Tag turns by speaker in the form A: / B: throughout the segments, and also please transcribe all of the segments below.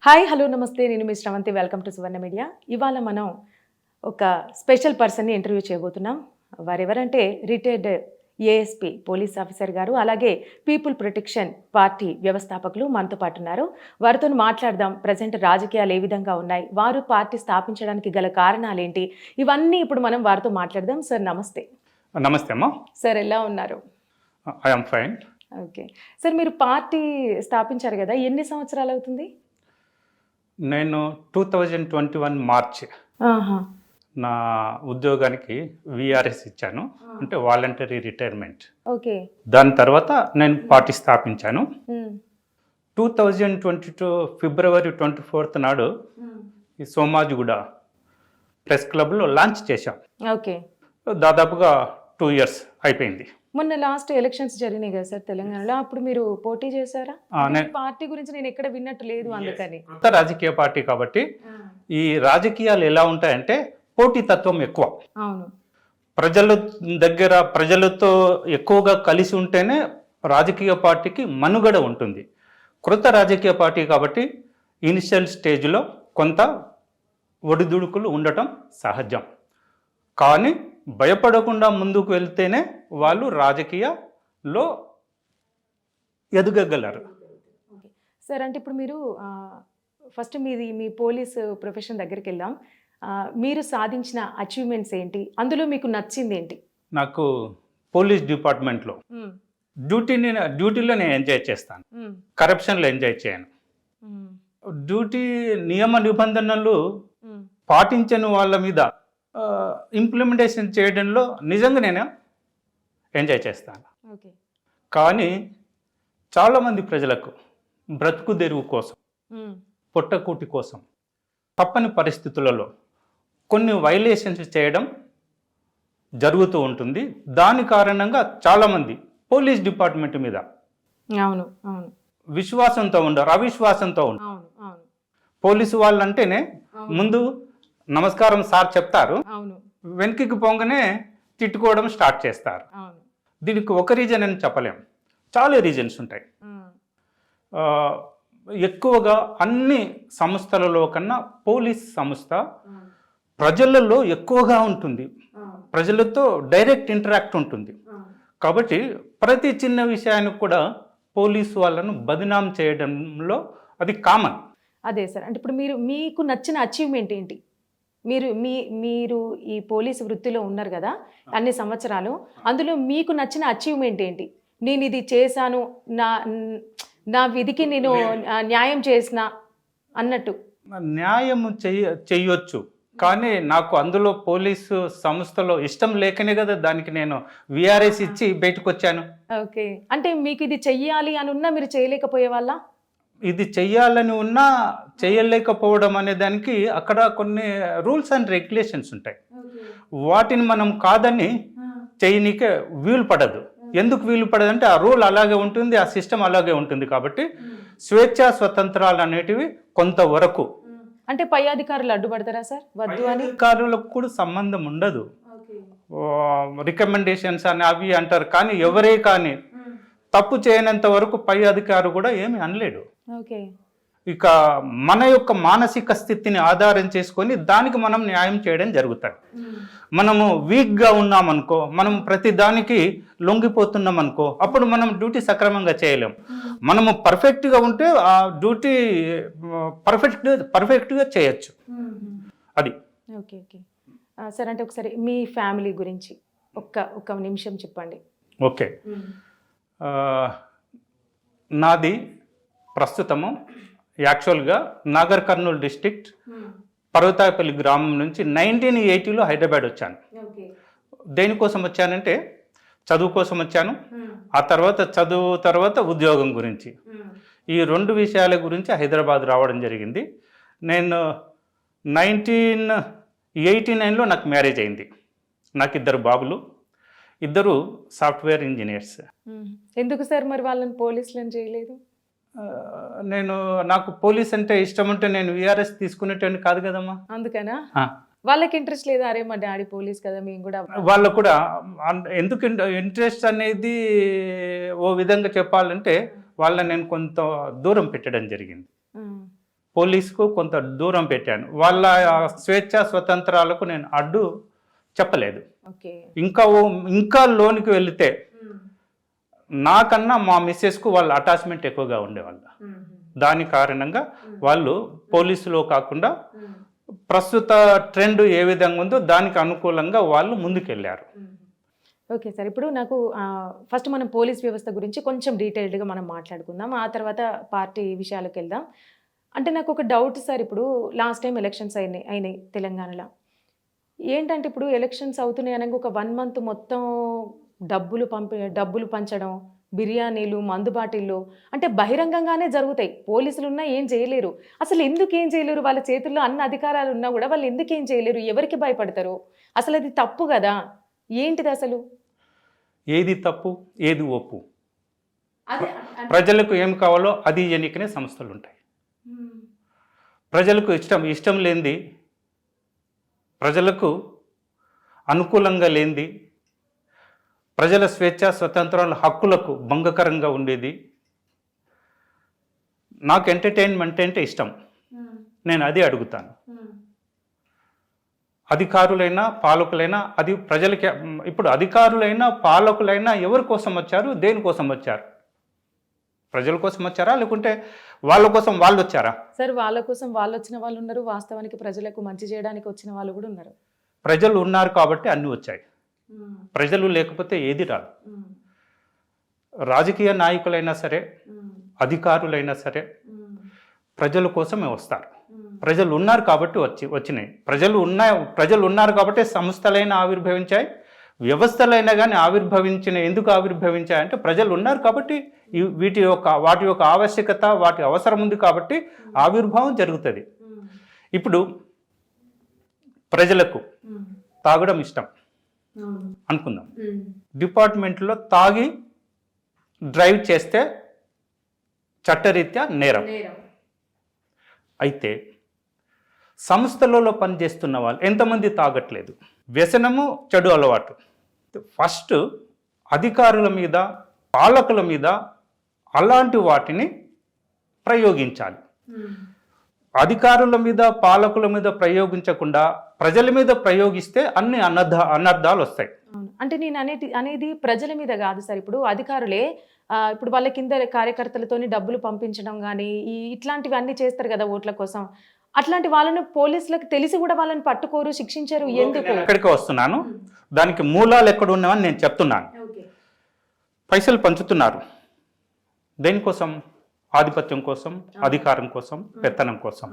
A: Hi hello నమస్తే, నేను మీ Sravanthi. Welcome to Suvarna media. ఇవాళ మనం ఒక స్పెషల్ పర్సన్ని ఇంటర్వ్యూ చేయబోతున్నాం. వారెవరంటే రిటైర్డ్ ఏఎస్పీ పోలీస్ ఆఫీసర్ గారు, అలాగే పీపుల్ ప్రొటెక్షన్ పార్టీ వ్యవస్థాపకులు మనతో పాటు ఉన్నారు. వారితో మాట్లాడదాం. ప్రజెంట్ రాజకీయాలు ఏ విధంగా ఉన్నాయి, వారు పార్టీ స్థాపించడానికి గల కారణాలు ఏంటి, ఇవన్నీ ఇప్పుడు మనం వారితో మాట్లాడదాం. సార్ నమస్తే.
B: నమస్తే అమ్మా.
A: సార్ ఎలా ఉన్నారు?
B: I am fine.
A: Okay sir, మీరు పార్టీ స్థాపించారు కదా, ఎన్ని సంవత్సరాలు అవుతుంది?
B: నేను 2021 మార్చ్ నా ఉద్యోగానికి విఆర్ఎస్ ఇచ్చాను, అంటే వాలంటరీ రిటైర్మెంట్.
A: ఓకే.
B: దాని తర్వాత నేను పార్టీ స్థాపించాను. 2022 ఫిబ్రవరి 24 నాడు ఈ సోమాజిగూడ ప్రెస్ క్లబ్లో లాంచ్ చేశాం.
A: ఓకే.
B: దాదాపుగా 2 years అయిపోయింది.
A: మొన్న లాస్ట్ ఎలక్షన్స్ జరిగినాయి కదా సార్ తెలంగాణలో, అప్పుడు మీరు పోటీ చేశారా? పార్టీ గురించి నేను ఎక్కడ విన్నట్టు లేదు, అందుకని.
B: కొత్త రాజకీయ పార్టీ కాబట్టి ఈ రాజకీయాలు ఎలా ఉంటాయంటే పోటీతత్వం ఎక్కువ.
A: అవును.
B: ప్రజల దగ్గర ప్రజలతో ఎక్కువగా కలిసి ఉంటేనే రాజకీయ పార్టీకి మనుగడ ఉంటుంది. కొత్త రాజకీయ పార్టీ కాబట్టి ఇనిషియల్ స్టేజ్లో కొంత ఒడిదుడుకులు ఉండటం సహజం. కానీ భయపడకుండా ముందుకు వెళ్తేనే వాళ్ళు రాజకీయాల్లో ఎదగగలరు.
A: సార్, అంటే ఇప్పుడు మీరు ఫస్ట్ మీ పోలీస్ ప్రొఫెషన్ దగ్గరికి వెళ్దాం. మీరు సాధించిన అచీవ్మెంట్స్ ఏంటి, అందులో మీకు నచ్చింది ఏంటి?
B: నాకు పోలీస్ డిపార్ట్మెంట్లో డ్యూటీలో నేను ఎంజాయ్ చేస్తాను, కరప్షన్లో ఎంజాయ్ చేయను. డ్యూటీ నియమ నిబంధనలు పాటించని వాళ్ళ మీద ఇంప్లిమెంటేషన్ చేయడంలో నిజంగా నేను ఎంజాయ్ చేస్తాను. కానీ చాలామంది ప్రజలకు బ్రతుకు తెరువు కోసం, పొట్టకూటి కోసం తప్పని పరిస్థితులలో కొన్ని వైలేషన్స్ చేయడం జరుగుతూ ఉంటుంది. దాని కారణంగా చాలామంది పోలీస్ డిపార్ట్మెంట్ మీద విశ్వాసంతో ఉండరు, అవిశ్వాసంతో ఉండరు. పోలీసు వాళ్ళంటేనే ముందు నమస్కారం సార్ చెప్తారు, వెనక్కి పొంగనే తిట్టుకోవడం స్టార్ట్ చేస్తారు. దీనికి ఒక రీజన్ అని చెప్పలేం, చాలా రీజన్స్ ఉంటాయి. ఎక్కువగా అన్ని సంస్థలలో కన్నా పోలీస్ సంస్థ ప్రజలలో ఎక్కువగా ఉంటుంది, ప్రజలతో డైరెక్ట్ ఇంటరాక్ట్ ఉంటుంది. కాబట్టి ప్రతి చిన్న విషయానికి కూడా పోలీసు వాళ్ళను బదనాం చేయడంలో అది కామన్.
A: అదే సార్, అంటే ఇప్పుడు మీకు నచ్చిన అచీవ్మెంట్ ఏంటి? మీరు ఈ పోలీసు వృత్తిలో ఉన్నారు కదా అన్ని సంవత్సరాలు, అందులో మీకు నచ్చిన అచీవ్మెంట్ ఏంటి? నేను ఇది చేశాను, నా విధికి నేను న్యాయం చేసిన అన్నట్టు.
B: న్యాయం చెయ్యొచ్చు, కానీ నాకు అందులో పోలీసు సంస్థలో ఇష్టం లేకనే కదా దానికి నేను విఆర్ఎస్ ఇచ్చి బయటకు వచ్చాను.
A: ఓకే. అంటే మీకు ఇది చెయ్యాలి అని ఉన్నా మీరు చేయలేకపోయే వాళ్ళ?
B: ఇది చెయ్యాలని ఉన్నా చేయలేకపోవడం అనే దానికి అక్కడ కొన్ని రూల్స్ అండ్ రెగ్యులేషన్స్ ఉంటాయి. వాటిని మనం కాదని చేయనీకే వీలు పడదు. ఎందుకు వీలు పడదంటే ఆ రూల్ అలాగే ఉంటుంది, ఆ సిస్టమ్ అలాగే ఉంటుంది. కాబట్టి స్వేచ్ఛా స్వతంత్రాలు అనేటివి కొంతవరకు.
A: అంటే పై అధికారులు అడ్డుపడతారా సార్? వద్దు అని
B: అధికారులకు కూడా సంబంధం ఉండదు, రికమెండేషన్స్ అని అవి అంటారు. కానీ ఎవరే కానీ తప్పు చేయనంత వరకు పై అధికారి కూడా ఏమి అనలేడు. ఇక మన యొక్క మానసిక స్థితిని ఆధారం చేసుకొని దానికి మనం న్యాయం చేయడం జరుగుతుంది. మనము వీక్గా ఉన్నామనుకో, మనం ప్రతి దానికి లొంగిపోతున్నాం అనుకో, అప్పుడు మనం డ్యూటీ సక్రమంగా చేయలేం. మనము పర్ఫెక్ట్గా ఉంటే ఆ డ్యూటీ పర్ఫెక్ట్గా చేయొచ్చు. అది.
A: ఓకే ఓకే సార్, అంటే ఒకసారి మీ ఫ్యామిలీ గురించి ఒక్క నిమిషం చెప్పండి.
B: ఓకే. నాది ప్రస్తుతము యాక్చువల్గా నాగర్ కర్నూలు డిస్ట్రిక్ట్ పర్వతాయపల్లి గ్రామం నుంచి 1980లో హైదరాబాద్ వచ్చాను. దేనికోసం వచ్చానంటే చదువు కోసం వచ్చాను. ఆ తర్వాత ఉద్యోగం గురించి, ఈ 2 విషయాల గురించి హైదరాబాద్ రావడం జరిగింది. నేను 1989లో నాకు మ్యారేజ్ అయింది. నాకు 2 బాబులు, 2 సాఫ్ట్వేర్ ఇంజనీర్స్.
A: ఎందుకు సార్ మరి వాళ్ళని పోలీసులను చేయలేదు?
B: నాకు పోలీస్ అంటే ఇష్టం ఉంటే నేను విఆర్ఎస్ తీసుకునేటని కాదు కదమ్మా.
A: అందుకనా? వాళ్ళకి ఇంట్రెస్ట్ లేదా? అరే మా డాడీ పోలీస్ కదా, మేము కూడా.
B: వాళ్ళకు కూడా ఎందుకు ఇంట్రెస్ట్ అనేది ఓ విధంగా చెప్పాలంటే వాళ్ళని నేను కొంత దూరం పెట్టడం జరిగింది. పోలీసుకు కొంత దూరం పెట్టాను. వాళ్ళ స్వేచ్ఛ స్వతంత్రాలకు నేను అడ్డు చెప్పలేదు.
A: ఓకే.
B: ఇంకా లోనికి వెళితే నాకన్నా మా మిస్సెస్కు వాళ్ళ అటాచ్మెంట్ ఎక్కువగా ఉండేవాళ్ళు. దాని కారణంగా వాళ్ళు పోలీసులో కాకుండా ప్రస్తుత ట్రెండ్ ఏ విధంగా ఉందో దానికి అనుకూలంగా వాళ్ళు ముందుకెళ్ళారు.
A: ఓకే సార్, ఇప్పుడు నాకు ఫస్ట్ మనం పోలీస్ వ్యవస్థ గురించి కొంచెం డీటెయిల్డ్గా మనం మాట్లాడుకుందాం, ఆ తర్వాత పార్టీ విషయాలకు వెళ్దాం. అంటే నాకు ఒక డౌట్ సార్, ఇప్పుడు లాస్ట్ టైం ఎలక్షన్స్ అయినాయి తెలంగాణలో. ఏంటంటే ఇప్పుడు ఎలక్షన్స్ అవుతున్నాయి అనగా ఒక 1 month మొత్తం డబ్బులు పంచడం, బిర్యానీలు, మందు బాటిళ్ళు అంటే బహిరంగంగానే జరుగుతాయి. పోలీసులు ఉన్నా ఏం చేయలేరు. అసలు ఎందుకు ఏం చేయలేరు? వాళ్ళ చేతుల్లో అన్ని అధికారాలు ఉన్నా కూడా వాళ్ళు ఎందుకు ఏం చేయలేరు? ఎవరికి భయపడతారు? అసలు అది తప్పు కదా, ఏంటిది అసలు?
B: ఏది తప్పు ఏది ఒప్పు? ప్రజలకు ఏం కావాలో అది ఎన్నికనే సంస్థలు ఉంటాయి. ప్రజలకు ఇష్టం లేనిది, ప్రజలకు అనుకూలంగా లేనిది, ప్రజల స్వేచ్ఛ స్వతంత్రాల హక్కులకు భంగకరంగా ఉండేది, నాకు ఎంటర్టైన్మెంట్ అంటే ఇష్టం, నేను అదే అడుగుతాను. అధికారులైనా పాలకులైనా అది ప్రజలకి. ఇప్పుడు అధికారులైనా పాలకులైనా ఎవరి కోసం వచ్చారు, దేనికోసం వచ్చారు? ప్రజల కోసం వచ్చారా, లేకుంటే వాళ్ళ కోసం వాళ్ళు వచ్చారా?
A: సార్, వాళ్ళ కోసం వాళ్ళు వచ్చిన వాళ్ళు ఉన్నారు, వాస్తవానికి ప్రజలకు మంచి చేయడానికి వచ్చిన వాళ్ళు కూడా ఉన్నారు.
B: ప్రజలు ఉన్నారు కాబట్టి అన్నీ వచ్చాయి. ప్రజలు లేకపోతే ఏది రాదు. రాజకీయ నాయకులైనా సరే, అధికారులైనా సరే ప్రజల కోసమే వస్తారు. ప్రజలు ఉన్నారు కాబట్టి వచ్చినాయి. ప్రజలు ఉన్నారు కాబట్టి సంస్థలైనా ఆవిర్భవించాయి, వ్యవస్థలైనా కానీ ఎందుకు ఆవిర్భవించాయి అంటే ప్రజలు ఉన్నారు కాబట్టి. వాటి యొక్క ఆవశ్యకత, వాటి అవసరం ఉంది కాబట్టి ఆవిర్భావం జరుగుతుంది. ఇప్పుడు ప్రజలకు తాగడం ఇష్టం అనుకుందాం. డిపార్ట్మెంట్లో తాగి డ్రైవ్ చేస్తే చట్టరీత్యా నేరం. అయితే సంస్థలలో పనిచేస్తున్న వాళ్ళు ఎంతమంది తాగట్లేదు? వ్యసనము చెడు అలవాటు. ఫస్ట్ అధికారుల మీద, పాలకుల మీద అలాంటి వాటిని ప్రయోగించాలి. అధికారుల మీద, పాలకుల మీద ప్రయోగించకుండా ప్రజల మీద ప్రయోగిస్తే అన్ని అనర్థాలు వస్తాయి.
A: అంటే నేను అనేది ప్రజల మీద కాదు సార్. ఇప్పుడు అధికారులే ఇప్పుడు వాళ్ళ కింద కార్యకర్తలతోని డబ్బులు పంపించడం కానీ ఇట్లాంటివి అన్ని చేస్తారు కదా ఓట్ల కోసం. అట్లాంటి వాళ్ళను పోలీసులకు తెలిసి కూడా వాళ్ళని పట్టుకోరు, శిక్షించారు. ఎందుకు?
B: ఎక్కడికి వస్తున్నాను, దానికి మూలాలు ఎక్కడ ఉన్నామని నేను చెప్తున్నాను. పైసలు పంచుతున్నారు దేనికోసం? ఆధిపత్యం కోసం, అధికారం కోసం, పెత్తనం కోసం.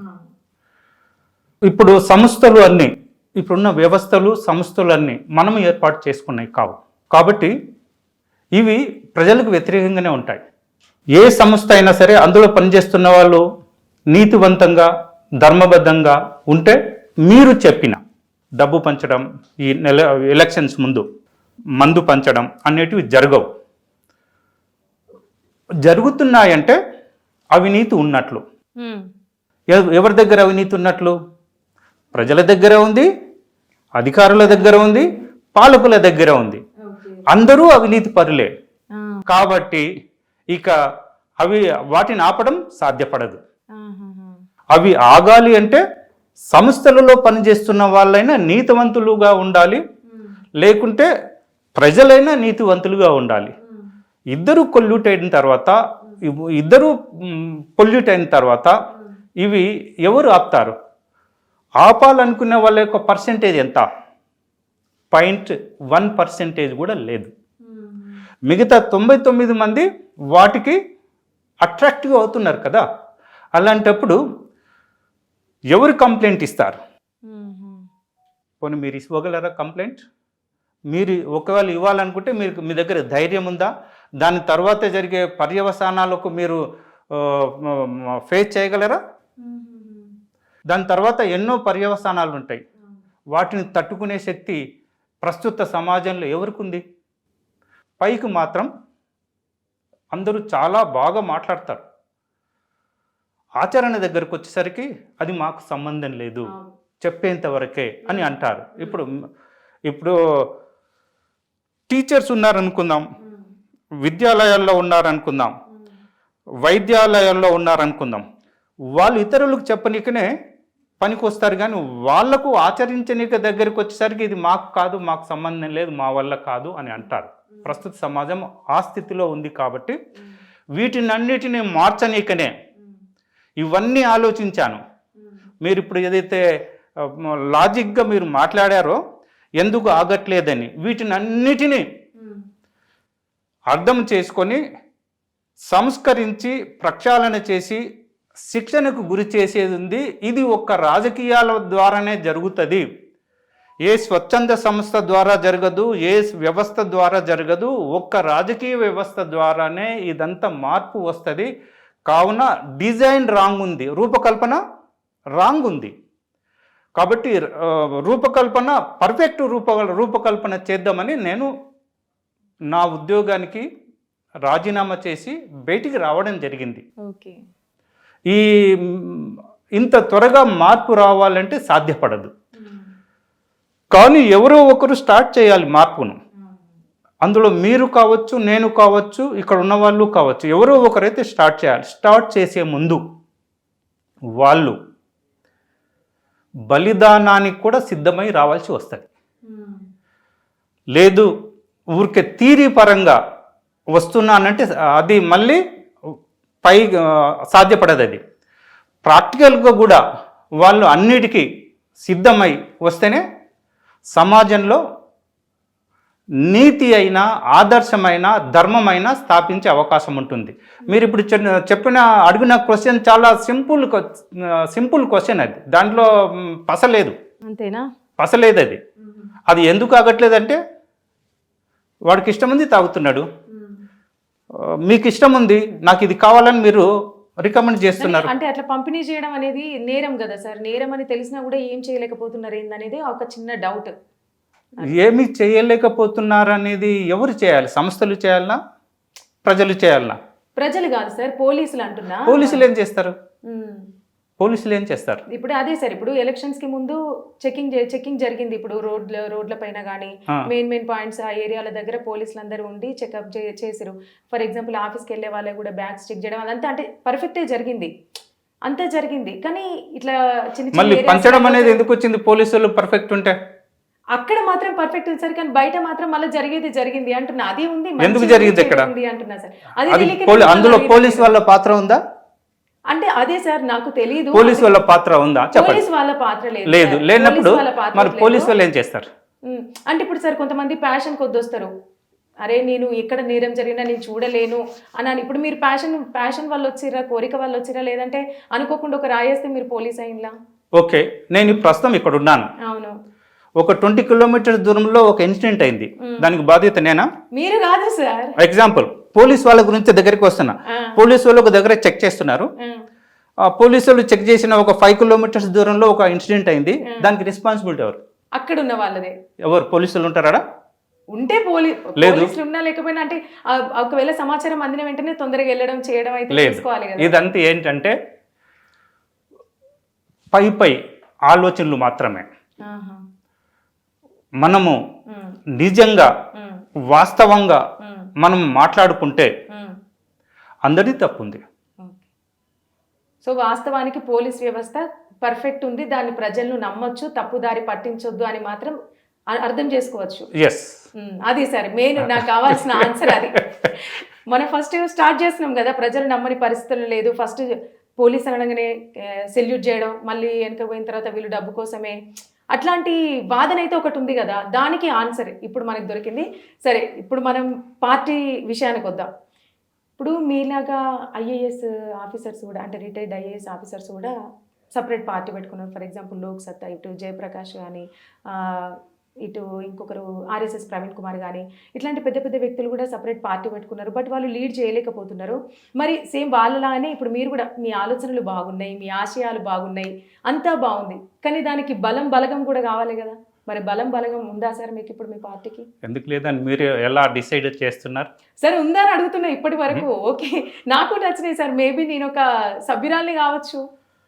B: ఇప్పుడు సంస్థలు అన్నీ, ఇప్పుడున్న వ్యవస్థలు, సంస్థలు అన్నీ మనం ఏర్పాటు చేసుకున్నాయి కావు. కాబట్టి ఇవి ప్రజలకు వ్యతిరేకంగానే ఉంటాయి. ఏ సంస్థ అయినా సరే అందులో పనిచేస్తున్న వాళ్ళు నీతివంతంగా, ధర్మబద్ధంగా ఉంటే మీరు చెప్పిన డబ్బు పంచడం, ఈ ఎలక్షన్స్ ముందు మందు పంచడం అనేటివి జరగవు. జరుగుతున్నాయంటే అవినీతి ఉన్నట్లు. ఎవరి దగ్గర అవినీతి ఉన్నట్లు? ప్రజల దగ్గర ఉంది, అధికారుల దగ్గర ఉంది, పాలకుల దగ్గర ఉంది. అందరూ అవినీతి పరులే. కాబట్టి ఇక వాటిని ఆపడం సాధ్యపడదు. అవి ఆగాలి అంటే సంస్థలలో పనిచేస్తున్న వాళ్ళైనా నీతివంతులుగా ఉండాలి, లేకుంటే ప్రజలైనా నీతివంతులుగా ఉండాలి. ఇద్దరు పొల్యూట్ అయిన తర్వాత ఇవి ఎవరు ఆపుతారు? ఆపాలనుకునే వాళ్ళ యొక్క పర్సెంటేజ్ ఎంత? 0.1% కూడా లేదు. మిగతా 99 మంది వాటికి అట్రాక్టివ్ అవుతున్నారు కదా. అలాంటప్పుడు ఎవరు కంప్లైంట్ ఇస్తారు? పోనీ మీరు ఇవ్వగలరా కంప్లైంట్? మీరు ఒకవేళ ఇవ్వాలనుకుంటే మీ దగ్గర ధైర్యం ఉందా? దాని తర్వాత జరిగే పర్యవసానాలకు మీరు ఫేస్ చేయగలరా? దాని తర్వాత ఎన్నో పర్యవసానాలు ఉంటాయి. వాటిని తట్టుకునే శక్తి ప్రస్తుత సమాజంలో ఎవరికి ఉంది? పైకి మాత్రం అందరూ చాలా బాగా మాట్లాడతారు, ఆచరణ దగ్గరకు వచ్చేసరికి అది మాకు సంబంధం లేదు, చెప్పేంత వరకే అని అంటారు. ఇప్పుడు టీచర్స్ ఉన్నారనుకుందాం, విద్యాలయాల్లో ఉన్నారనుకుందాం, వైద్యాలయాల్లో ఉన్నారనుకుందాం. వాళ్ళు ఇతరులకు చెప్పనీకనే పనికి వస్తారు, కానీ వాళ్లకు ఆచరించనీక దగ్గరికి వచ్చేసరికి ఇది మాకు కాదు, మాకు సంబంధం లేదు, మా వల్ల కాదు అని అంటారు. ప్రస్తుత సమాజం ఆ స్థితిలో ఉంది కాబట్టి వీటినన్నిటిని మార్చనీకనే ఇవన్నీ ఆలోచించాను. మీరు ఇప్పుడు ఏదైతే లాజిక్గా మీరు మాట్లాడారో ఎందుకు ఆగట్లేదని, వీటినన్నిటినీ అర్థం చేసుకొని సంస్కరించి ప్రక్షాళన చేసి శిక్షణకు గురి చేసేది ఉంది. ఇది ఒక్క రాజకీయాల ద్వారానే జరుగుతుంది, ఏ స్వచ్ఛంద సంస్థ ద్వారా జరగదు, ఏ వ్యవస్థ ద్వారా జరగదు. ఒక్క రాజకీయ వ్యవస్థ ద్వారానే ఇదంతా మార్పు వస్తుంది. కావున డిజైన్ రాంగ్ ఉంది, రూపకల్పన రాంగ్ ఉంది. కాబట్టి రూపకల్పన పర్ఫెక్ట్ రూపకల్పన చేద్దామని నేను నా ఉద్యోగానికి రాజీనామా చేసి బయటికి రావడం జరిగింది.
A: ఓకే.
B: ఇంత త్వరగా మార్పు రావాలంటే సాధ్యపడదు, కానీ ఎవరో ఒకరు స్టార్ట్ చేయాలి మార్పును. అందులో మీరు కావచ్చు, నేను కావచ్చు, ఇక్కడ ఉన్న వాళ్ళు కావచ్చు, ఎవరో ఒకరైతే స్టార్ట్ చేయాలి. స్టార్ట్ చేసే ముందు వాళ్ళు బలిదానానికి కూడా సిద్ధమై రావాల్సి వస్తుంది. లేదు ఊరికే థియరీ పరంగా వస్తున్నానంటే అది మళ్ళీ సాధ్యపడదు. అది ప్రాక్టికల్గా కూడా వాళ్ళు అన్నిటికీ సిద్ధమై వస్తేనే సమాజంలో నీతి అయినా ఆదర్శమైన ధర్మమైన స్థాపించే అవకాశం ఉంటుంది. మీరు ఇప్పుడు అడిగిన క్వశ్చన్ చాలా సింపుల్ క్వశ్చన్. అది దాంట్లో పసలేదు,
A: అంతేనా?
B: పసలేదు. అది ఎందుకు ఆగట్లేదంటే వాడికి ఇష్టం ఉంది, తాగుతున్నాడు. మీకు ఇష్టం ఉంది, నాకు ఇది కావాలని మీరు రికమెండ్ చేస్తున్నారు.
A: అంటే అట్లా పంపిణీ చేయడం అనేది నేరం కదా సార్? నేరం అని తెలిసినా కూడా ఏం చేయలేకపోతున్నారు ఏందనేది ఒక చిన్న డౌట్.
B: ఏమి చేయలేకపోతున్నారు అనేది ఎవరు చేయాలి? సంస్థలు చేయాలనా, ప్రజలు చేయాలనా?
A: ప్రజలు కాదు సార్, పోలీసులు అంటున్నా.
B: పోలీసులు ఏం చేస్తారు? పోలీసులు ఏం చేస్తారు?
A: ఇప్పుడు అదే సార్, ఇప్పుడు ఎలక్షన్స్ కి ముందు చెకింగ్ జరిగింది. ఇప్పుడు రోడ్ల పైన కానీ మెయిన్ పాయింట్స్ ఆ ఏరియాల దగ్గర పోలీసులు అందరూ ఉండి చెకప్ చేసారు. ఫర్ ఎగ్జాంపుల్ ఆఫీస్కి వెళ్ళే వాళ్ళే కూడా బ్యాగ్స్ చెక్ చేయడం, అదంతా అంటే పర్ఫెక్టే జరిగింది, అంతా జరిగింది. కానీ ఇట్లా
B: మళ్ళీ పంచడం అనేది ఎందుకు వచ్చింది? పోలీసులు పర్ఫెక్ట్ ఉంటే
A: అక్కడ మాత్రం పర్ఫెక్ట్ ఉంది సార్, కానీ బయట మాత్రం మళ్ళీ జరిగింది అంటున్నా. అది ఉంది,
B: ఎందుకు జరిగింది ఇక్కడ
A: అంటున్నా సార్.
B: అందులో పోలీస్ వాళ్ళ పాత్ర ఉందా
A: అంటే? అదే సార్ నాకు తెలియదు.
B: పోలీస్ వాళ్ళ పాత్ర ఉందా?
A: పోలీస్ వాళ్ళ పాత్ర
B: లేదు. లేనప్పుడు మరి పోలీస్ వాళ్ళు ఏం చేస్తారు
A: అంటే? ఇప్పుడు సార్ కొంతమంది ప్యాషన్ కొద్ది వస్తారు, అరే నేను ఎక్కడ నేరం జరిగినా నేను చూడలేను అని. ఇప్పుడు మీరు ప్యాషన్ వల్ల వచ్చిరా, కోరిక వల్ల వచ్చిరా, లేదంటే అనుకోకుండా ఒక రాయేస్తే మీరు పోలీస్ అయిందా?
B: ఓకే, నేను ప్రస్తుతం ఇక్కడ ఉన్నాను.
A: అవును.
B: ఒక 20 కిలోమీటర్స్ దూరంలో ఒక ఇన్సిడెంట్ అయింది, దానికి బాధ్యత నేనా?
A: మీరు కాదు సార్.
B: ఎగ్జాంపుల్ పోలీస్ వాళ్ళ గురించి దగ్గరికి వస్తున్నా. పోలీసు వాళ్ళు ఒక దగ్గర చెక్ చేస్తున్నారు. పోలీసు వాళ్ళు చెక్ చేసిన ఒక 5 కిలోమీటర్స్ దూరంలో ఒక ఇన్సిడెంట్ అయింది. దానికి రెస్పాన్సిబిలిటీ ఎవరు?
A: అక్కడ ఉన్న వాళ్ళదే.
B: ఎవరు? పోలీసులు ఉంటారా?
A: ఉంటే పోలీసులు ఉన్నా లేకపోయినా అంటే ఒకవేళ సమాచారం అందిన వెంటనే తొందరగా వెళ్ళడం చేయడం అయితే చేసుకోవాలి కదా.
B: ఇదంతా ఏంటంటే పై ఆలోచనలు మాత్రమే. మనము నిజంగా వాస్తవంగా మనం మాట్లాడుకుంటే అందరిది తప్పుంది.
A: సో వాస్తవానికి పోలీస్ వ్యవస్థ పర్ఫెక్ట్ ఉంది, దాన్ని ప్రజలను నమ్మొచ్చు, తప్పుదారి పట్టించొద్దు అని మాత్రం అర్థం చేసుకోవచ్చు. అది సరే మెయిన్ నాకు కావాల్సిన ఆన్సర్ అది. మనం ఫస్ట్ స్టార్ట్ చేస్తున్నాం కదా, ప్రజలు నమ్మని పరిస్థితులు లేదు. ఫస్ట్ పోలీస్ అనగానే సెల్యూట్ చేయడం, మళ్ళీ వెనక పోయిన తర్వాత వీళ్ళు డబ్బు కోసమే, అట్లాంటి వాదన అయితే ఒకటి ఉంది కదా, దానికి ఆన్సర్ ఇప్పుడు మనకు దొరికింది. సరే, ఇప్పుడు మనం పార్టీ విషయానికి వద్దాం. ఇప్పుడు మీలాగా ఐఏఎస్ ఆఫీసర్స్ కూడా, అంటే రిటైర్డ్ ఐఏఎస్ ఆఫీసర్స్ కూడా సపరేట్ పార్టీ పెట్టుకున్నారు. ఫర్ ఎగ్జాంపుల్ లోక్ సత్తా, ఇటు జయప్రకాష్ కానీ, ఇటు ఇంకొకరు ఆర్ఎస్ఎస్ ప్రవీణ్ కుమార్ కానీ, ఇట్లాంటి పెద్ద పెద్ద వ్యక్తులు కూడా సపరేట్ పార్టీ పెట్టుకున్నారు. బట్ వాళ్ళు లీడ్ చేయలేకపోతున్నారు. మరి సేమ్ వాళ్ళలానే ఇప్పుడు మీరు కూడా మీ ఆలోచనలు బాగున్నాయి, మీ ఆశయాలు బాగున్నాయి, అంతా బాగుంది, కానీ దానికి బలగం కూడా కావాలి కదా. మరి బలగం ఉందా సార్ మీకు ఇప్పుడు మీ పార్టీకి?
B: ఎందుకు లేదని మీరు ఎలా డిసైడ్ చేస్తున్నారు
A: సార్? ఉందా అని అడుగుతున్నా ఇప్పటి వరకు. ఓకే, నాకు నచ్చినాయి సార్. మేబీ నేను ఒక సభ్యురాల్ని కావచ్చు,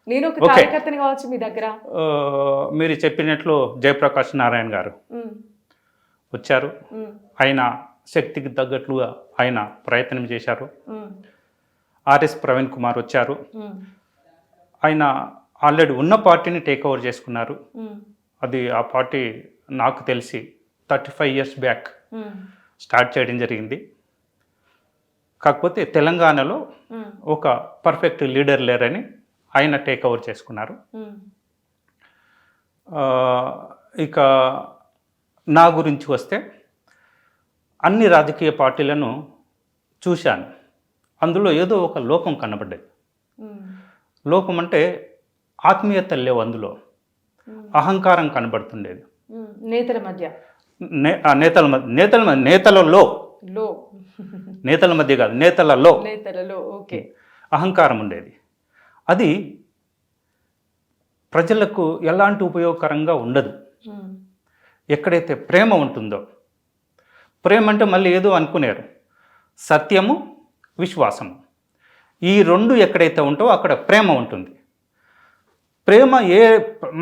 A: నేను ఒక కార్యకర్తని కావచ్చు మీ దగ్గర.
B: మీరు చెప్పినట్లు జయప్రకాష్ నారాయణ గారు వచ్చారు, ఆయన శక్తికి తగ్గట్లుగా ఆయన ప్రయత్నం చేశారు. ఆర్ఎస్ ప్రవీణ్ కుమార్ వచ్చారు. ఆయన ఆల్రెడీ ఉన్న పార్టీని టేక్ ఓవర్ చేసుకున్నారు. అది ఆ పార్టీ నాకు తెలిసి 35 years బ్యాక్ స్టార్ట్ చేయడం జరిగింది. కాకపోతే తెలంగాణలో ఒక పర్ఫెక్ట్ లీడర్ లేరని ఆయన టేక్ ఓవర్ చేసుకున్నారు. ఇక నా గురించి వస్తే అన్ని రాజకీయ పార్టీలను చూశాను. అందులో ఏదో ఒక లోపం కనబడ్డది. లోపం అంటే ఆత్మీయతలు లేవు, అందులో అహంకారం కనబడుతుండేది.
A: నేతల మధ్య
B: నేతల మధ్య కాదు, నేతలలో
A: ఓకే
B: అహంకారం ఉండేది. అది ప్రజలకు ఎలాంటి ఉపయోగకరంగా ఉండదు. ఎక్కడైతే ప్రేమ ఉంటుందో, ప్రేమ అంటే మళ్ళీ ఏదో అనుకునేరు, సత్యము విశ్వాసము, ఈ రెండు ఎక్కడైతే ఉంటావో అక్కడ ప్రేమ ఉంటుంది. ప్రేమ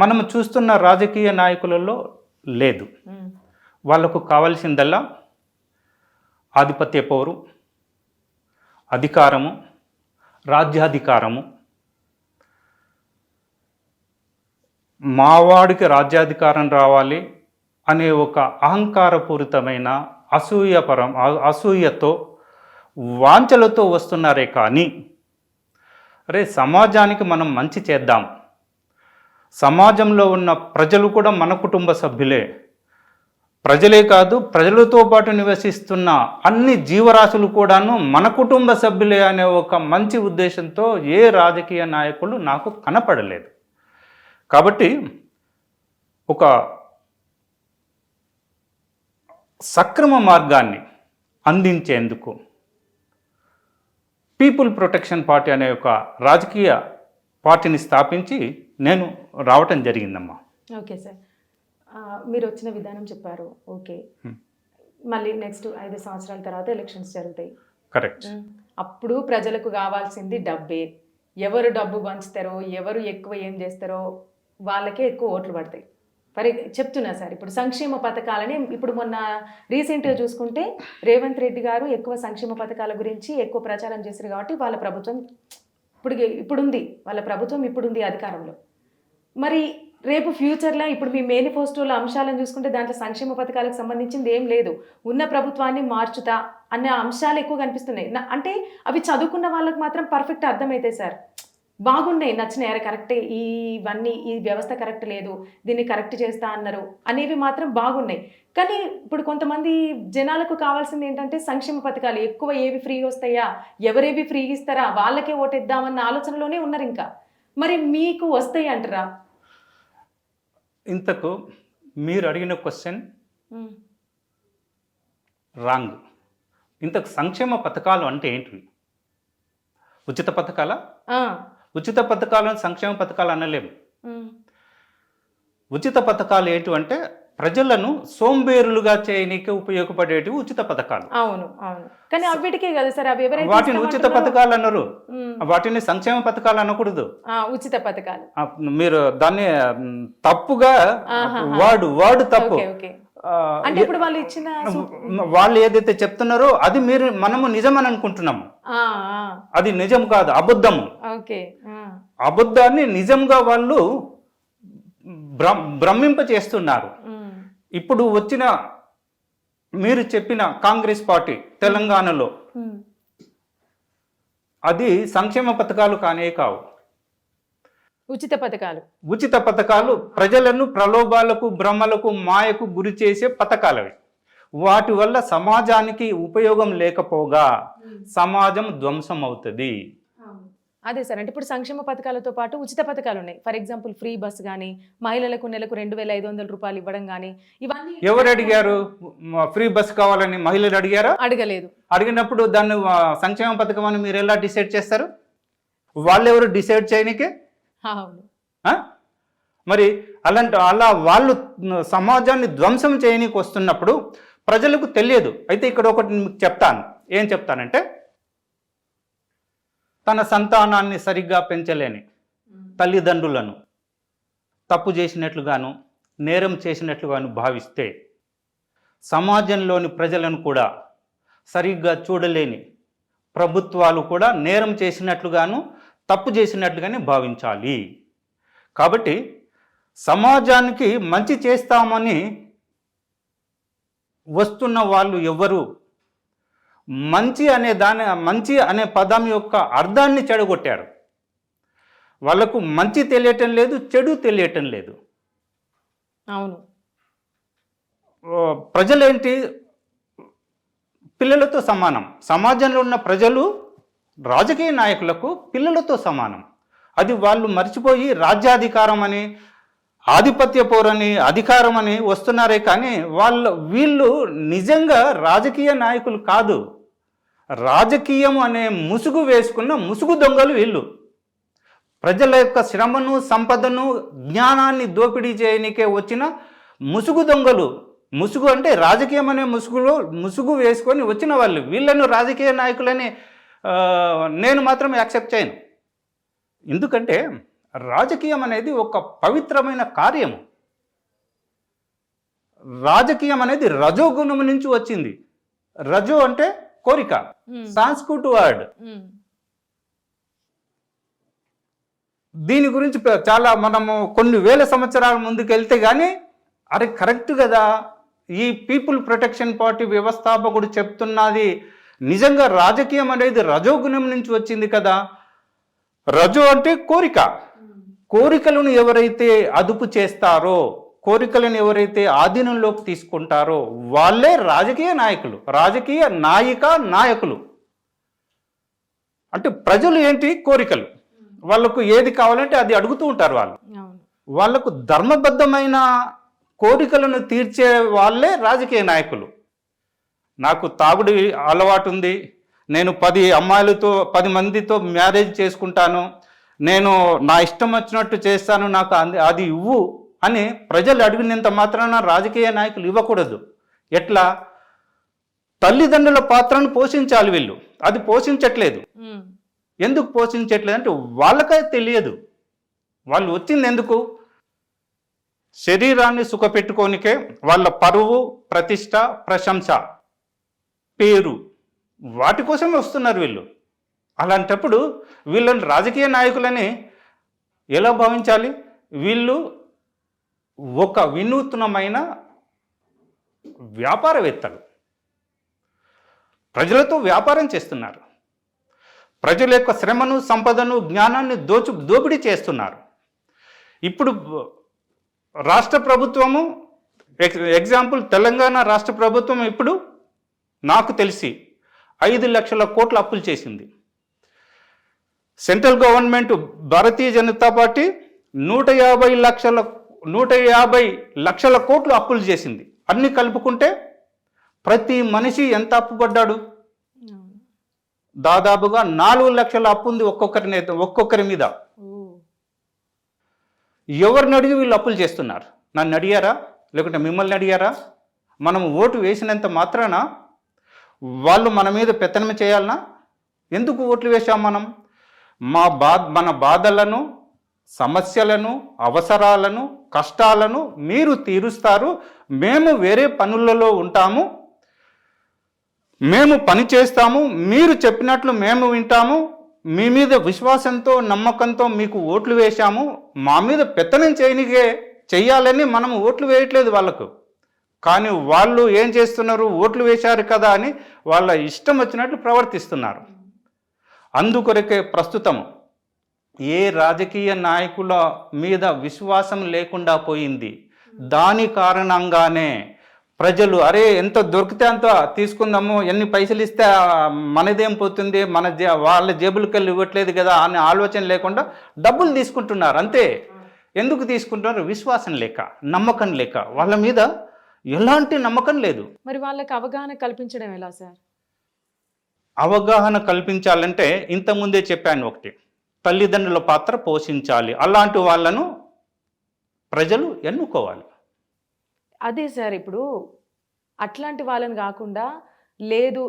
B: మనం చూస్తున్న రాజకీయ నాయకులలో లేదు. వాళ్లకు కావాల్సిందల్లా ఆధిపత్య పౌరు, అధికారము, రాజ్యాధికారము. మావాడికి రాజ్యాధికారం రావాలి అనే ఒక అహంకారపూరితమైన అసూయతో వాంఛలతో వస్తున్నారే కానీ అరే సమాజానికి మనం మంచి చేద్దాం, సమాజంలో ఉన్న ప్రజలు కూడా మన కుటుంబ సభ్యులే, ప్రజలే కాదు ప్రజలతో పాటు నివసిస్తున్న అన్ని జీవరాశులు కూడాను మన కుటుంబ సభ్యులే అనే ఒక మంచి ఉద్దేశంతో ఏ రాజకీయ నాయకులు నాకు కనపడలేదు. కాబట్టి ఒక సక్రమ మార్గాన్ని అందించేందుకు పీపుల్ ప్రొటెక్షన్ పార్టీ అనే ఒక రాజకీయ పార్టీని స్థాపించి నేను రావటం జరిగిందమ్మా.
A: ఓకే సార్, మీరు వచ్చిన విధానం చెప్పారు. ఓకే, మళ్ళీ నెక్స్ట్ 5 సంవత్సరాల తర్వాత ఎలక్షన్స్ జరుగుతాయి.
B: కరెక్ట్.
A: అప్పుడు ప్రజలకు కావాల్సింది డబ్బే. ఎవరు డబ్బు పంచుతారో, ఎవరు ఎక్కువ ఏం చేస్తారో వాళ్ళకే ఎక్కువ ఓట్లు పడతాయి. చెప్తున్నా సార్, ఇప్పుడు సంక్షేమ పథకాలని ఇప్పుడు మొన్న రీసెంట్గా చూసుకుంటే రేవంత్ రెడ్డి గారు ఎక్కువ సంక్షేమ పథకాల గురించి ఎక్కువ ప్రచారం చేశారు కాబట్టి వాళ్ళ ప్రభుత్వం ఇప్పుడుంది, వాళ్ళ ప్రభుత్వం ఇప్పుడుంది అధికారంలో. మరి రేపు ఫ్యూచర్లో ఇప్పుడు మీ మేనిఫెస్టోలో అంశాలను చూసుకుంటే దాంట్లో సంక్షేమ పథకాలకు సంబంధించింది ఏం లేదు, ఉన్న ప్రభుత్వాన్ని మార్చుతా అన్న అంశాలు ఎక్కువ కనిపిస్తున్నాయి. అంటే అవి చదువుకున్న వాళ్ళకి మాత్రం పర్ఫెక్ట్ అర్థమవుతాయి సార్, బాగున్నాయి, నచ్చినాయి, అరే కరెక్టే, ఇవన్నీ ఈ వ్యవస్థ కరెక్ట్ లేదు, దీన్ని కరెక్ట్ చేస్తా అన్నారు అనేవి మాత్రం బాగున్నాయి. కానీ ఇప్పుడు కొంతమంది జనాలకు కావాల్సింది ఏంటంటే సంక్షేమ పథకాలు ఎక్కువ, ఏవి ఫ్రీ వస్తాయా, ఎవరేవి ఫ్రీ ఇస్తారా, వాళ్ళకే ఓటేద్దామన్న ఆలోచనలోనే ఉన్నారు. ఇంకా మరి మీకు వస్తాయి అంటారా?
B: ఇంతకు మీరు అడిగిన క్వశ్చన్ రాంగ్. ఇంతకు సంక్షేమ పథకాలు అంటే ఏంటివి? ఉచిత పథకాల? ఉచిత పథకాలను సంక్షేమ పథకాలు అనలేము. ఉచిత పథకాలు ఏంటివంటే ప్రజలను సోంబేరులుగా చేయనీకి ఉపయోగపడేటివి ఉచిత పథకాలు.
A: అవును అవును, కానీ అవిటికే కదా సార్, అవి ఎవరైతే
B: వాటిని ఉచిత పథకాలు అన్నారు, వాటిని సంక్షేమ పథకాలు అనకూడదు.
A: ఉచిత పథకాలు
B: మీరు దాన్ని తప్పుగా వాడు తప్పు.
A: అంటే ఇప్పుడు వాళ్ళు ఇచ్చిన
B: వాళ్ళు ఏదైతే చెప్తున్నారో అది మనము నిజమని అనుకుంటున్నాము, అది నిజం కాదు, అబద్ధము. అబద్ధాన్ని నిజంగా వాళ్ళు భ్రమింప చేస్తున్నారు. ఇప్పుడు వచ్చిన మీరు చెప్పిన కాంగ్రెస్ పార్టీ తెలంగాణలో అది సంక్షేమ పథకాలు కానే కావు, ఉచిత పథకాలు ప్రజలను ప్రలోభాలకు, భ్రమలకు, మాయకు గురి చేసే పథకాలవి. వాటి వల్ల సమాజానికి ఉపయోగం లేకపోగా సమాజం ధ్వంసం అవుతుంది.
A: అదే సార్, అంటే ఇప్పుడు సంక్షేమ పథకాలతో పాటు ఉచిత పథకాలు ఉన్నాయి. ఫర్ ఎగ్జాంపుల్ ఫ్రీ బస్ కానీ, మహిళలకు నెలకు 2500 రూపాయలు ఇవ్వడం కానీ, ఇవన్నీ
B: ఎవరు అడిగారు? ఫ్రీ బస్ కావాలని మహిళలు అడిగారా?
A: అడగలేదు.
B: అడిగినప్పుడు దాన్ని సంక్షేమ పథకం అని మీరు ఎలా డిసైడ్ చేస్తారు? వాళ్ళెవరు డిసైడ్ చేయనికే? మరి అలా వాళ్ళు సమాజాన్ని ధ్వంసం చేయనీకి వస్తున్నప్పుడు ప్రజలకు తెలియదు. అయితే ఇక్కడ ఒకటి మీకు చెప్తాను. ఏం చెప్తానంటే, తన సంతానాన్ని సరిగ్గా పెంచలేని తల్లిదండ్రులను తప్పు చేసినట్లుగాను, నేరం చేసినట్లుగాను భావిస్తే, సమాజంలోని ప్రజలను కూడా సరిగ్గా చూడలేని ప్రభుత్వాలు కూడా నేరం చేసినట్లుగాను, తప్పు చేసినట్లుగానే భావించాలి. కాబట్టి సమాజానికి మంచి చేస్తామని వస్తున్న వాళ్ళు ఎవరు మంచి అనే పదం యొక్క అర్థాన్ని చెడగొట్టారు. వాళ్ళకు మంచి తెలియటం లేదు, చెడు తెలియటం లేదు.
A: అవును.
B: ప్రజలేంటి, పిల్లలతో సమానం. సమాజంలో ఉన్న ప్రజలు రాజకీయ నాయకులకు పిల్లలతో సమానం. అది వాళ్ళు మర్చిపోయి రాజ్యాధికారం అని, ఆధిపత్య పోరని, అధికారం అని వస్తున్నారే కానీ వీళ్ళు నిజంగా రాజకీయ నాయకులు కాదు. రాజకీయం అనే ముసుగు వేసుకున్న ముసుగు దొంగలు వీళ్ళు. ప్రజల యొక్క శ్రమను, సంపదను, జ్ఞానాన్ని దోపిడీ చేయనికే వచ్చిన ముసుగు దొంగలు. ముసుగు అంటే రాజకీయం అనే ముసుగు వేసుకొని వచ్చిన వాళ్ళు. వీళ్ళను రాజకీయ నాయకులని నేను మాత్రం యాక్సెప్ట్ చేయను. ఎందుకంటే రాజకీయం అనేది ఒక పవిత్రమైన కార్యము. రాజకీయం అనేది రజోగుణం నుంచి వచ్చింది. రజో అంటే కోరిక, సాంస్క్రిట్ వర్డ్. దీని గురించి చాలా మనము కొన్ని వేల సంవత్సరాల ముందుకు వెళ్తే కానీ అరే కరెక్ట్ కదా, ఈ పీపుల్ ప్రొటెక్షన్ పార్టీ వ్యవస్థాపకుడు చెప్తున్నది నిజంగా రాజకీయం అనేది రజోగుణం నుంచి వచ్చింది కదా. రజో అంటే కోరిక. కోరికలను ఎవరైతే అదుపు చేస్తారో, కోరికలను ఎవరైతే ఆధీనంలోకి తీసుకుంటారో వాళ్ళే రాజకీయ నాయకులు, రాజకీయ నాయకులు. అంటే ప్రజలు ఏంటి, కోరికలు. వాళ్ళకు ఏది కావాలంటే అది అడుగుతూ ఉంటారు. వాళ్ళకు ధర్మబద్ధమైన కోరికలను తీర్చే వాళ్ళే రాజకీయ నాయకులు. నాకు తాగుడు అలవాటు ఉంది, నేను 10 మందితో మ్యారేజ్ చేసుకుంటాను, నేను నా ఇష్టం వచ్చినట్టు చేస్తాను, నాకు అది ఇవ్వు అని ప్రజలు అడిగినంత మాత్రాన రాజకీయ నాయకులు ఇవ్వకూడదు. ఎట్లా? తల్లిదండ్రుల పాత్రను పోషించాలి వీళ్ళు. అది పోషించట్లేదు. ఎందుకు పోషించట్లేదు అంటే వాళ్ళకే తెలియదు. వాళ్ళు వచ్చింది ఎందుకు? శరీరాన్ని సుఖపెట్టుకోనికే. వాళ్ళ పరువు, ప్రతిష్ట, ప్రశంస, పేరు, వాటి కోసమే వస్తున్నారు వీళ్ళు. అలాంటప్పుడు వీళ్ళని రాజకీయ నాయకులని ఎలా భావించాలి? వీళ్ళు ఒక వినూత్నమైన వ్యాపారవేత్తలు. ప్రజలతో వ్యాపారం చేస్తున్నారు. ప్రజల యొక్క శ్రమను, సంపదను, జ్ఞానాన్ని దోపిడీ చేస్తున్నారు. ఇప్పుడు రాష్ట్ర ప్రభుత్వము, ఎగ్జాంపుల్ తెలంగాణ రాష్ట్ర ప్రభుత్వం ఇప్పుడు నాకు తెలిసి 5 లక్షల కోట్ల అప్పులు చేసింది. Central government Bharatiya Janata party 150 లక్షల కోట్లు అప్పులు చేసింది. అన్ని కలుపుకుంటే ప్రతి మనిషి ఎంత అప్పు పడ్డాడు? దాదాపుగా 4 లక్షల అప్పు ఉంది ఒక్కొక్కరి మీద. ఎవరిని అడిగి వీళ్ళు అప్పులు చేస్తున్నారు? నన్ను అడిగారా? లేకుంటే మిమ్మల్ని అడిగారా? మనం ఓటు వేసినంత మాత్రాన వాళ్ళు మన మీద పెత్తనం చేయాలనా? ఎందుకు ఓట్లు వేశాం మనం? మన బాధలను, సమస్యలను, అవసరాలను, కష్టాలను మీరు తీరుస్తారు, మేము వేరే పనులలో ఉంటాము, మేము పని చేస్తాము, మీరు చెప్పినట్లు మేము వింటాము, మీ మీద విశ్వాసంతో, నమ్మకంతో మీకు ఓట్లు వేశాము, మా మీద పెత్తనం చెయ్యాలని మనం ఓట్లు వేయట్లేదు వాళ్ళకు. కానీ వాళ్ళు ఏం చేస్తున్నారు? ఓట్లు వేశారు కదా అని వాళ్ళ ఇష్టం వచ్చినట్లు ప్రవర్తిస్తున్నారు. అందుకొరకే ప్రస్తుతం ఏ రాజకీయ నాయకుల మీద విశ్వాసం లేకుండా పోయింది. దాని కారణంగానే ప్రజలు అరే ఎంత దొరికితే అంత తీసుకుందాము, ఎన్ని పైసలు ఇస్తే మనదేం పోతుంది, వాళ్ళ జేబులకి వెళ్ళి ఇవ్వట్లేదు కదా అనే ఆలోచన లేకుండా డబ్బులు తీసుకుంటున్నారు అంతే. ఎందుకు తీసుకుంటున్నారు? విశ్వాసం లేక, నమ్మకం లేక. వాళ్ళ మీద ఎలాంటి నమ్మకం లేదు.
A: మరి వాళ్ళకి అవగాహన కల్పించడం ఎలా సార్?
B: అవగాహన కల్పించాలంటే ఇంతకుముందే చెప్పాను ఒకటి, తల్లిదండ్రుల పాత్ర పోషించాలి. అలాంటి వాళ్ళను ప్రజలు ఎన్నుకోవాలి.
A: అదే సార్, ఇప్పుడు అట్లాంటి వాళ్ళని కాకుండా లేదు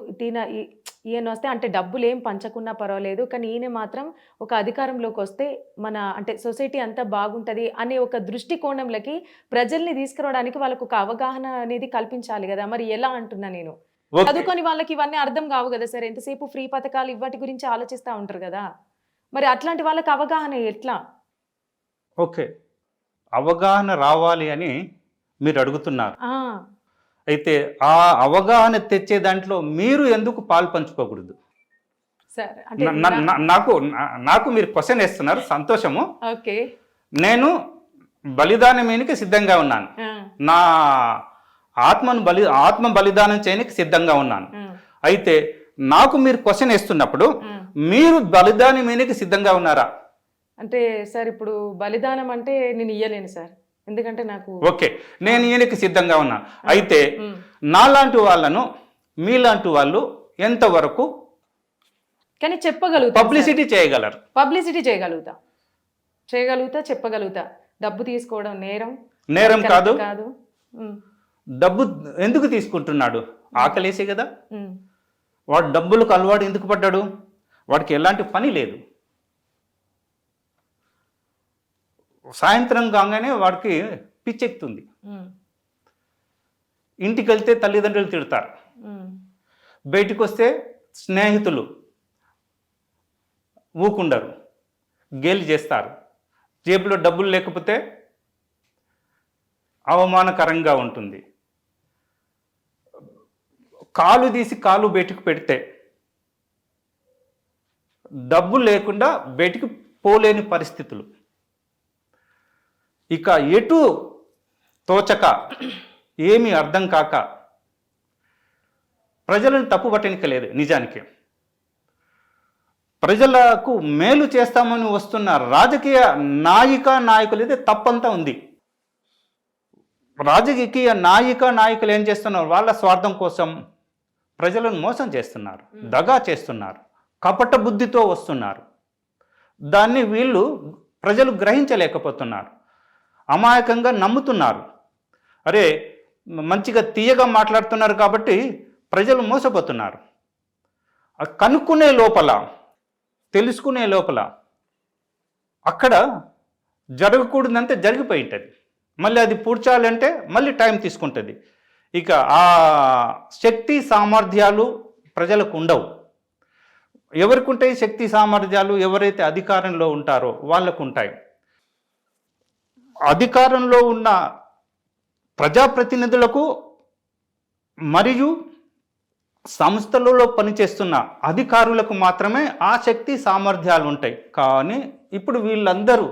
A: ఈయన వస్తే అంటే డబ్బులు ఏం పంచకున్నా పర్వాలేదు, కానీ ఈయన మాత్రం ఒక అధికారంలోకి వస్తే అంటే సొసైటీ అంతా బాగుంటుంది అనే ఒక దృష్టికోణంలోకి ప్రజల్ని తీసుకురావడానికి వాళ్ళకు ఒక అవగాహన అనేది కల్పించాలి కదా. మరి ఎలా అంటున్నా నేను, చదువుకొని వాళ్ళకి ఇవన్నీ అర్థం కావు కదా సార్. ఎంతసేపు ఫ్రీ పథకాలు ఇవాటి గురించి ఆలోచిస్తూ ఉంటారు కదా. మరి అట్లాంటి వాళ్ళకి అవగాహన ఎట్లా?
B: ఓకే, అవగాహన రావాలి అని మీరు అడుగుతున్నారు.
A: ఆ,
B: అయితే ఆ అవగాహన తెచ్చే దాంట్లో మీరు ఎందుకు పాలు పంచుకోకూడదు?
A: సరే అంటే
B: నాకు మీరు క్వశ్చన్ వేస్తున్నారు, సంతోషము.
A: ఓకే.
B: నేను బలిదానమేనికి సిద్ధంగా ఉన్నాను. నా ఆత్మ బలిదానం చేయడానికి సిద్ధంగా ఉన్నాను. అయితే నాకు మీరు క్వశ్చన్ వేస్తున్నప్పుడు మీరు బలిదానమేనికి సిద్ధంగా ఉన్నారా?
A: అంటే సార్ ఇప్పుడు బలిదానం అంటే నేను ఇయ్యలేను సార్, ఎందుకంటే నాకు
B: ఓకే, నేను ఈయనకి సిద్ధంగా ఉన్నా. అయితే నాలాంటి వాళ్ళను మీలాంటి వాళ్ళు ఎంతవరకు
A: కానీ చెప్పగలుగుతా,
B: పబ్లిసిటీ చేయగలరు?
A: పబ్లిసిటీ చేయగలుగుతా, చెప్పగలుగుతా. డబ్బు తీసుకోవడం నేరం
B: కాదు.
A: కాదు.
B: డబ్బు ఎందుకు తీసుకుంటున్నాడు? ఆకలేసే కదా. వాడు డబ్బులకు అలవాటు ఎందుకు పడ్డాడు? వాడికి ఎలాంటి పని లేదు. సాయంత్రం కాగానే వాడికి పిచ్చెక్కుతుంది. ఇంటికి వెళ్తే తల్లిదండ్రులు తిడతారు, బయటికి వస్తే స్నేహితులు ఊకుండరు, గేలి చేస్తారు. జేబులో డబ్బులు లేకపోతే అవమానకరంగా ఉంటుంది. కాలు తీసి కాలు బయటికి పెడితే డబ్బు లేకుండా బయటికి పోలేని పరిస్థితులు. ఇక ఎటు తోచక ఏమీ అర్థం కాక ప్రజలను తప్పు పట్టనికలేదు. నిజానికి ప్రజలకు మేలు చేస్తామని వస్తున్న రాజకీయ నాయకులైతే తప్పంతా ఉంది. రాజకీయ నాయకులు ఏం చేస్తున్నారు? వాళ్ళ స్వార్థం కోసం ప్రజలను మోసం చేస్తున్నారు, దగా చేస్తున్నారు, కపట బుద్ధితో వస్తున్నారు. దాన్ని వీళ్ళు ప్రజలు గ్రహించలేకపోతున్నారు, అమాయకంగా నమ్ముతున్నారు. అరే మంచిగా తీయగా మాట్లాడుతున్నారు కాబట్టి ప్రజలు మోసపోతున్నారు. కనుక్కునే లోపల, తెలుసుకునే లోపల అక్కడ జరగకూడదంటే జరిగిపోయి ఉంటుంది. మళ్ళీ అది పూడ్చాలంటే మళ్ళీ టైం తీసుకుంటుంది. ఇక ఆ శక్తి సామర్థ్యాలు ప్రజలకు ఉండవు. ఎవరికి ఉంటాయి శక్తి సామర్థ్యాలు? ఎవరైతే అధికారంలో ఉంటారో వాళ్ళకు ఉంటాయి. అధికారంలో ఉన్న ప్రజాప్రతినిధులకు మరియు సంస్థలలో పనిచేస్తున్న అధికారులకు మాత్రమే ఆ శక్తి సామర్థ్యాలు ఉంటాయి. కానీ ఇప్పుడు వీళ్ళందరూ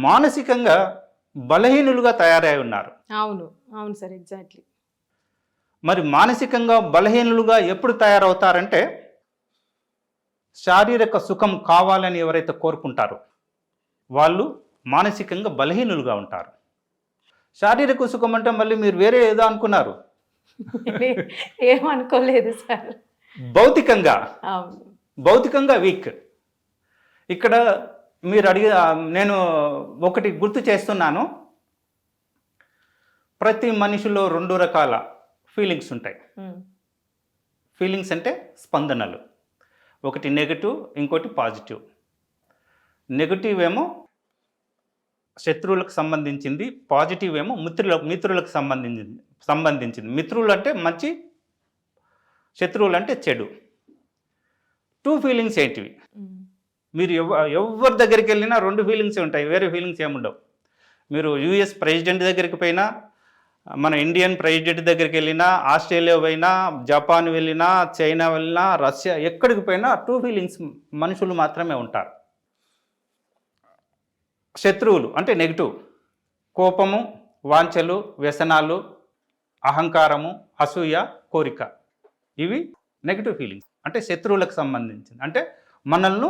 B: మానసికంగా బలహీనులుగా తయారై ఉన్నారు.
A: అవును అవును సార్, ఎగ్జాక్ట్లీ.
B: మరి మానసికంగా బలహీనులుగా ఎప్పుడు తయారవుతారంటే, శారీరక సుఖం కావాలని ఎవరైతే కోరుకుంటారో వాళ్ళు మానసికంగా బలహీనులుగా ఉంటారు. శారీరక సుఖం అంటే మళ్ళీ మీరు వేరే ఏదో అనుకున్నారు.
A: ఏమనుకోలేదు సార్.
B: భౌతికంగా వీక్. ఇక్కడ మీరు నేను ఒకటి గుర్తు చేస్తున్నాను. ప్రతి మనిషిలో 2 రకాల ఫీలింగ్స్ ఉంటాయి. ఫీలింగ్స్ అంటే స్పందనలు. ఒకటి నెగటివ్, ఇంకోటి పాజిటివ్. నెగటివ్ ఏమో శత్రువులకు సంబంధించింది, పాజిటివ్ ఏమో మిత్రులకు సంబంధించింది. మిత్రులు అంటే మంచి, శత్రువులు అంటే చెడు. 2 ఫీలింగ్స్ ఏంటివి? మీరు ఎవరి దగ్గరికి వెళ్ళినా 2 ఫీలింగ్స్ ఉంటాయి, వేరే ఫీలింగ్స్ ఏముండవు. మీరు యుఎస్ ప్రెసిడెంట్ దగ్గరికి పోయినా, మన ఇండియన్ ప్రెసిడెంట్ దగ్గరికి వెళ్ళినా, ఆస్ట్రేలియా పోయినా, జపాన్ వెళ్ళినా, చైనా వెళ్ళినా, రష్యా, ఎక్కడికి పోయినా 2 ఫీలింగ్స్ మనుషులు మాత్రమే ఉంటారు. శత్రువులు అంటే నెగిటివ్, కోపము, వాంఛలు, వ్యసనాలు, అహంకారము, అసూయ, కోరిక. ఇవి నెగిటివ్ ఫీలింగ్స్ అంటే శత్రువులకు సంబంధించింది, అంటే మనల్ని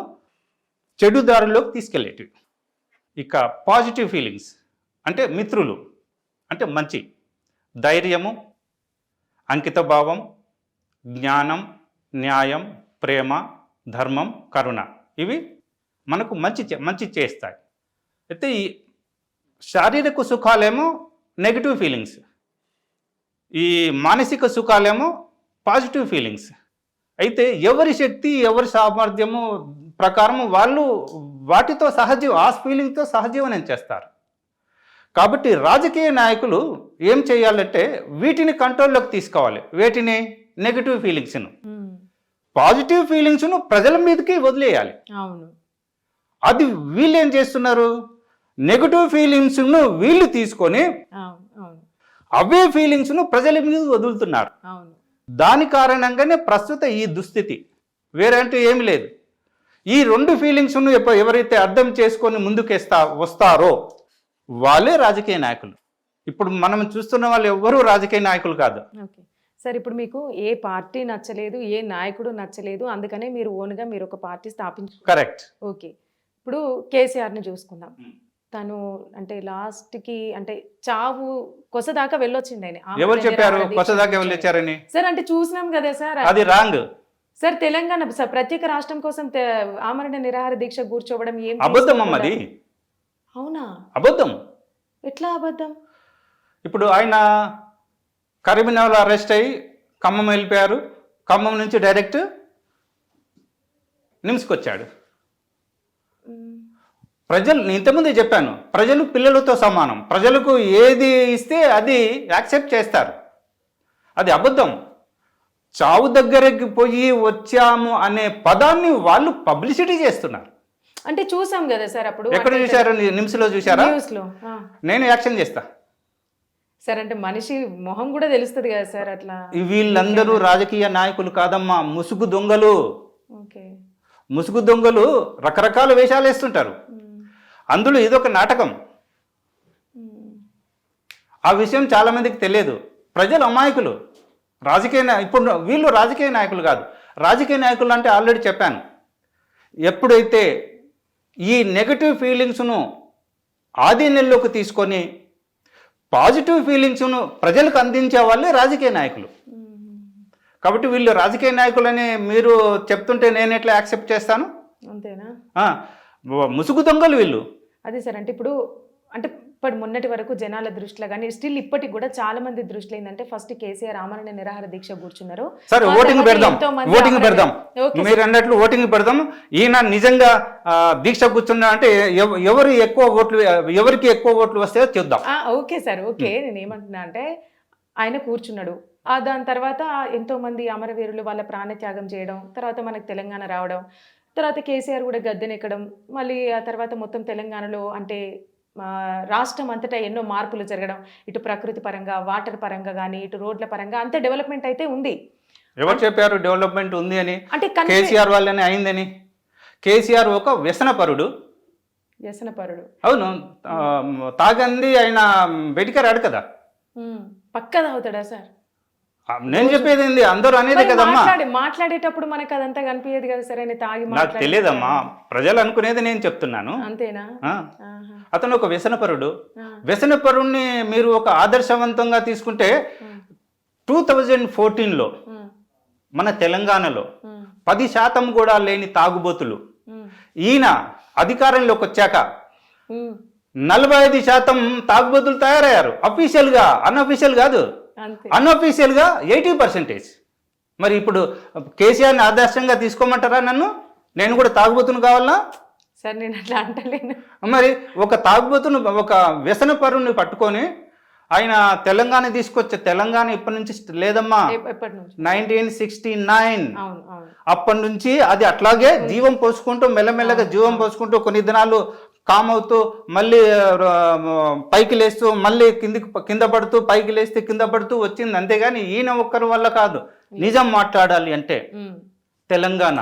B: చెడు దారిలోకి తీసుకెళ్ళేటివి. ఇక పాజిటివ్ ఫీలింగ్స్ అంటే మిత్రులు అంటే మంచి, ధైర్యము, అంకితభావం, జ్ఞానం, న్యాయం, ప్రేమ, ధర్మం, కరుణ. ఇవి మనకు మంచి చేస్తాయి. అయితే ఈ శారీరక సుఖాలేమో నెగిటివ్ ఫీలింగ్స్, ఈ మానసిక సుఖాలేమో పాజిటివ్ ఫీలింగ్స్. అయితే ఎవరి శక్తి, ఎవరి సామర్థ్యము ప్రకారము వాళ్ళు వాటితో ఆ ఫీలింగ్తో సహజీవనం చేస్తారు. కాబట్టి రాజకీయ నాయకులు ఏం చేయాలంటే వీటిని కంట్రోల్లోకి తీసుకోవాలి. వీటిని నెగిటివ్ ఫీలింగ్స్ను పాజిటివ్ ఫీలింగ్స్ను ప్రజల మీదకి వదిలేయాలి.
A: అవును.
B: అది వీళ్ళు ఏం చేస్తున్నారు, నెగటివ్ ఫీలింగ్స్ను వీళ్ళు తీసుకొని
A: అవును. అవును.
B: అవే ఫీలింగ్స్ను ప్రజల మీద వదులుతున్నారు.
A: అవును.
B: దాని కారణంగానే ప్రస్తుత ఈ దుస్థితి. వేరే అంటే ఏమి లేదు. ఈ రెండు ఫీలింగ్స్ను ఎవరైతే అర్థం చేసుకొని వస్తారో వాళ్ళే రాజకీయ నాయకులు. ఇప్పుడు మనం చూస్తున్న వాళ్ళు ఎవ్వరూ రాజకీయ నాయకులు కాదు.
A: ఓకే సార్, ఇప్పుడు మీకు ఏ పార్టీ నచ్చలేదు, ఏ నాయకుడు నచ్చలేదు, అందుకనే మీరు ఓన్గా మీరు ఒక పార్టీ స్థాపించు.
B: కరెక్ట్.
A: ఓకే, ఇప్పుడు కేసీఆర్ని చూసుకుందాం. తను అంటే లాస్ట్కి అంటే చావు కొసదాకా వెళ్ళొచ్చింది ఆయన.
B: ఎవరు చెప్పారు కొసదాకా వెళ్ళొచ్చారని?
A: సార్ అంటే చూసినాం కదా సార్,
B: అది రాంగ్
A: సార్. తెలంగాణ సార్ ప్రత్యేక రాష్ట్రం కోసం ఆమరణ నిరాహార దీక్ష కూర్చోవడం ఏం
B: అబద్ధం అమ్మది.
A: అవునా?
B: అబద్ధం.
A: ఎట్లా అబద్ధం?
B: ఇప్పుడు ఆయన కరీంనగర్లో అరెస్ట్ అయ్యి ఖమ్మం వెళ్ళిపోయారు. ఖమ్మం నుంచి డైరెక్ట్ నిమ్స్కి వచ్చాడు. ప్రజలు, నేను ఇంతకుముందే చెప్పాను, ప్రజలు పిల్లలతో సమానం. ప్రజలకు ఏది ఇస్తే అది యాక్సెప్ట్ చేస్తారు. అది అబద్ధం. చావు దగ్గరికి పోయి వచ్చాము అనే పదాన్ని వాళ్ళు పబ్లిసిటీ చేస్తున్నారు.
A: అంటే చూసాం కదా సార్. అప్పుడు
B: ఎక్కడ చూశారు? నిమ్స్లో చూసారా?
A: న్యూస్లో.
B: నేను యాక్షన్ చేస్తా
A: సార్. అంటే మనిషి మొహం కూడా తెలుస్తుంది కదా సార్. అట్లా
B: వీళ్ళందరూ రాజకీయ నాయకులు కాదమ్మా, ముసుగు దొంగలు.
A: ఓకే,
B: ముసుగు దొంగలు రకరకాల వేషాలు వేస్తుంటారు. అందులో ఇదొక నాటకం. ఆ విషయం చాలా మందికి తెలియదు. ప్రజలు అమాయకులు. ఇప్పుడు వీళ్ళు రాజకీయ నాయకులు కాదు. రాజకీయ నాయకులు అంటే ఆల్రెడీ చెప్పాను, ఎప్పుడైతే ఈ నెగటివ్ ఫీలింగ్స్ను ఆధీనంలోకి తీసుకొని పాజిటివ్ ఫీలింగ్స్ను ప్రజలకు అందించే వాళ్ళే రాజకీయ నాయకులు. కాబట్టి వీళ్ళు రాజకీయ నాయకులని మీరు చెప్తుంటే నేను ఎట్లా యాక్సెప్ట్ చేస్తాను?
A: అంతేనా?
B: ముసుగు దొంగలు వీళ్ళు.
A: అదే సార్. అంటే ఇప్పుడు అంటే ఇప్పటి మొన్నటి వరకు జనాల దృష్టిలో కానీ స్టిల్ ఇప్పటికి కూడా చాలా మంది దృష్టిలో ఏంటంటే ఫస్ట్ కేసీఆర్ ఆమరణ నిరాహార దీక్ష కూర్చున్నారు.
B: సరే, ఓటింగ్ పెడదాం. మీరు అన్నట్లు ఓటింగ్ పెడదాం. ఈయన నిజంగా దీక్ష కూర్చున్నా అంటే ఎవరికి ఎక్కువ ఓట్లు వస్తాయో చూద్దాం.
A: Okay sir, okay. నేను ఏమంటున్నా అంటే ఆయన కూర్చున్నాడు, దాని తర్వాత ఎంతో మంది అమరవీరులు వాళ్ళ ప్రాణత్యాగం చేయడం, తర్వాత మనకు తెలంగాణ రావడం, తర్వాత కేసీఆర్ కూడా గద్దెనెక్కడం, మళ్ళీ ఆ తర్వాత మొత్తం తెలంగాణలో అంటే రాష్ట్రం అంతటా ఎన్నో మార్పులు జరగడం, ఇటు ప్రకృతి పరంగా, వాటర్ పరంగా కానీ, ఇటు రోడ్ల పరంగా అంత డెవలప్మెంట్ అయితే ఉంది.
B: ఎవరు చెప్పారు డెవలప్మెంట్ ఉంది అని? అంటే కేసీఆర్ వాళ్ళని అయిందని. కేసీఆర్ ఒక వ్యసనపరుడు. అవును, తాగంది ఆయన బయటికి రాడు కదా.
A: పక్కా తాగుతాడా సార్?
B: నేను చెప్పేది ఏంది, అందరూ అనేది కదమ్మా.
A: మాట్లాడేటప్పుడు మనకు అదంతా కనిపించదు కదా సార్. ఆయన తాగి
B: నాకు తెలియదమ్మా, ప్రజలు అనుకునేది నేను చెప్తున్నాను.
A: అంతేనా?
B: అతను ఒక వ్యసనపరుడు. వ్యసనపరుడిని మీరు ఒక ఆదర్శవంతంగా తీసుకుంటే 2014లో మన తెలంగాణలో 10% కూడా లేని తాగుబోతులు ఈయన అధికారంలోకి వచ్చాక 45% తాగుబోతులు తయారయ్యారు. అఫీషియల్గా, అన్అఫీషియల్ కాదు, అన్అఫీషియల్గా 80%. మరి ఇప్పుడు కేసీఆర్ని ఆదర్శంగా తీసుకోమంటారా నన్ను? నేను కూడా తాగుబోతును కావాలా
A: సార్? నేను అట్లా అంటలేను.
B: మరి ఒక తాగుబోతును, ఒక వ్యసనపరుని పట్టుకొని ఆయన తెలంగాణ తీసుకొచ్చే, తెలంగాణ ఇప్పటి నుంచి లేదమ్మా, 1969 అప్పటి నుంచి అది అట్లాగే జీవం పోసుకుంటూ మెల్లమెల్లగా జీవం పోసుకుంటూ కొన్ని దినాలు కామ్ అవుతూ మళ్ళీ పైకి లేస్తూ మళ్ళీ కింద పడుతూ పైకి లేస్తే కింద పడుతూ వచ్చింది. అంతేగాని ఈయన ఒక్కరి వల్ల కాదు. నిజం మాట్లాడాలి అంటే తెలంగాణ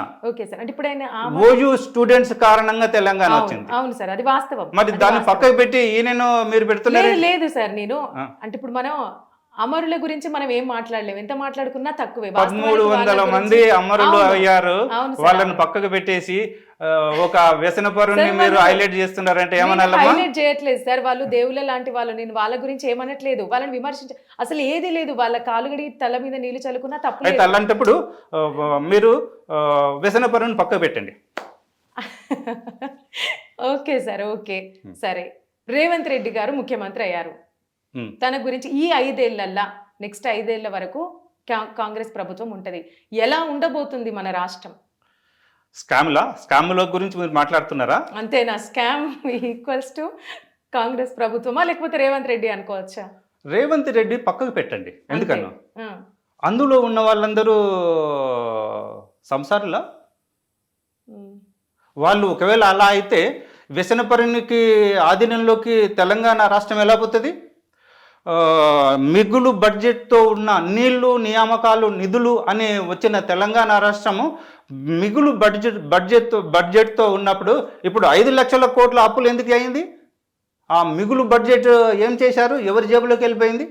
B: ఓయూ స్టూడెంట్స్ కారణంగా తెలంగాణ వచ్చింది.
A: అవును సార్, అది వాస్తవం.
B: మరి దాన్ని పక్కకు పెట్టి ఈయనను మీరు పెడుతున్నారు.
A: లేదు సార్, నేను అంటే ఇప్పుడు మనం అమరుల గురించి మనం ఏం మాట్లాడలేము, ఎంత మాట్లాడుకున్నా తక్కువే.
B: 1300 మంది అమరులు అయ్యారు, వాళ్ళని పక్కకు పెట్టేసి ఒక వ్యసనపరుని మీరు హైలైట్ చేస్తున్నారంటే ఏమన్నా?
A: హైలైట్ చేయట్లేదు సార్, వాళ్ళు దేవుళ్ళ లాంటి వాళ్ళు. నేను వాళ్ళ గురించి ఏమనట్లేదు, వాళ్ళని విమర్శించ అసలు ఏది లేదు. వాళ్ళ కాలుగడి తల మీద నీళ్లు చల్లుకున్నా తప్పు.
B: అయితే అలాంటప్పుడు మీరు వ్యసనపరుని పక్కకు పెట్టండి.
A: ఓకే సార్, ఓకే సరే. రేవంత్ రెడ్డి గారు ముఖ్యమంత్రి అయ్యారు. తన గురించి ఈ 5 ఏళ్లల్లా నెక్స్ట్ 5 ఏళ్ల వరకు కాంగ్రెస్ ప్రభుత్వం ఉంటది. ఎలా ఉండబోతుంది మన రాష్ట్రం?
B: స్కామ్ల గురించి మీరు మాట్లాడుతున్నారా?
A: అంతేనా? స్కామ్ ఈక్వల్స్ టు కాంగ్రెస్ ప్రభుత్వమా లేకపోతే రేవంత్ రెడ్డి అనుకోవచ్చా?
B: రేవంత్ రెడ్డి పక్కకు పెట్టండి. ఎందుకన్నా అందులో ఉన్న వాళ్ళందరూ సంసారులా?
A: ఉమ్.
B: వాళ్ళు ఒకవేళ అలా అయితే వ్యసనపరునికి ఆధీనంలోకి తెలంగాణ రాష్ట్రం ఎలా పోతుంది? మిగులు బడ్జెట్తో ఉన్న నీళ్లు నియామకాలు నిధులు అని వచ్చిన తెలంగాణ రాష్ట్రము మిగులు బడ్జెట్తో ఉన్నప్పుడు ఇప్పుడు 5 లక్షల కోట్ల అప్పులు ఎందుకు అయింది? ఆ మిగులు బడ్జెట్ ఏం చేశారు? ఎవరి జేబులోకి వెళ్ళిపోయింది?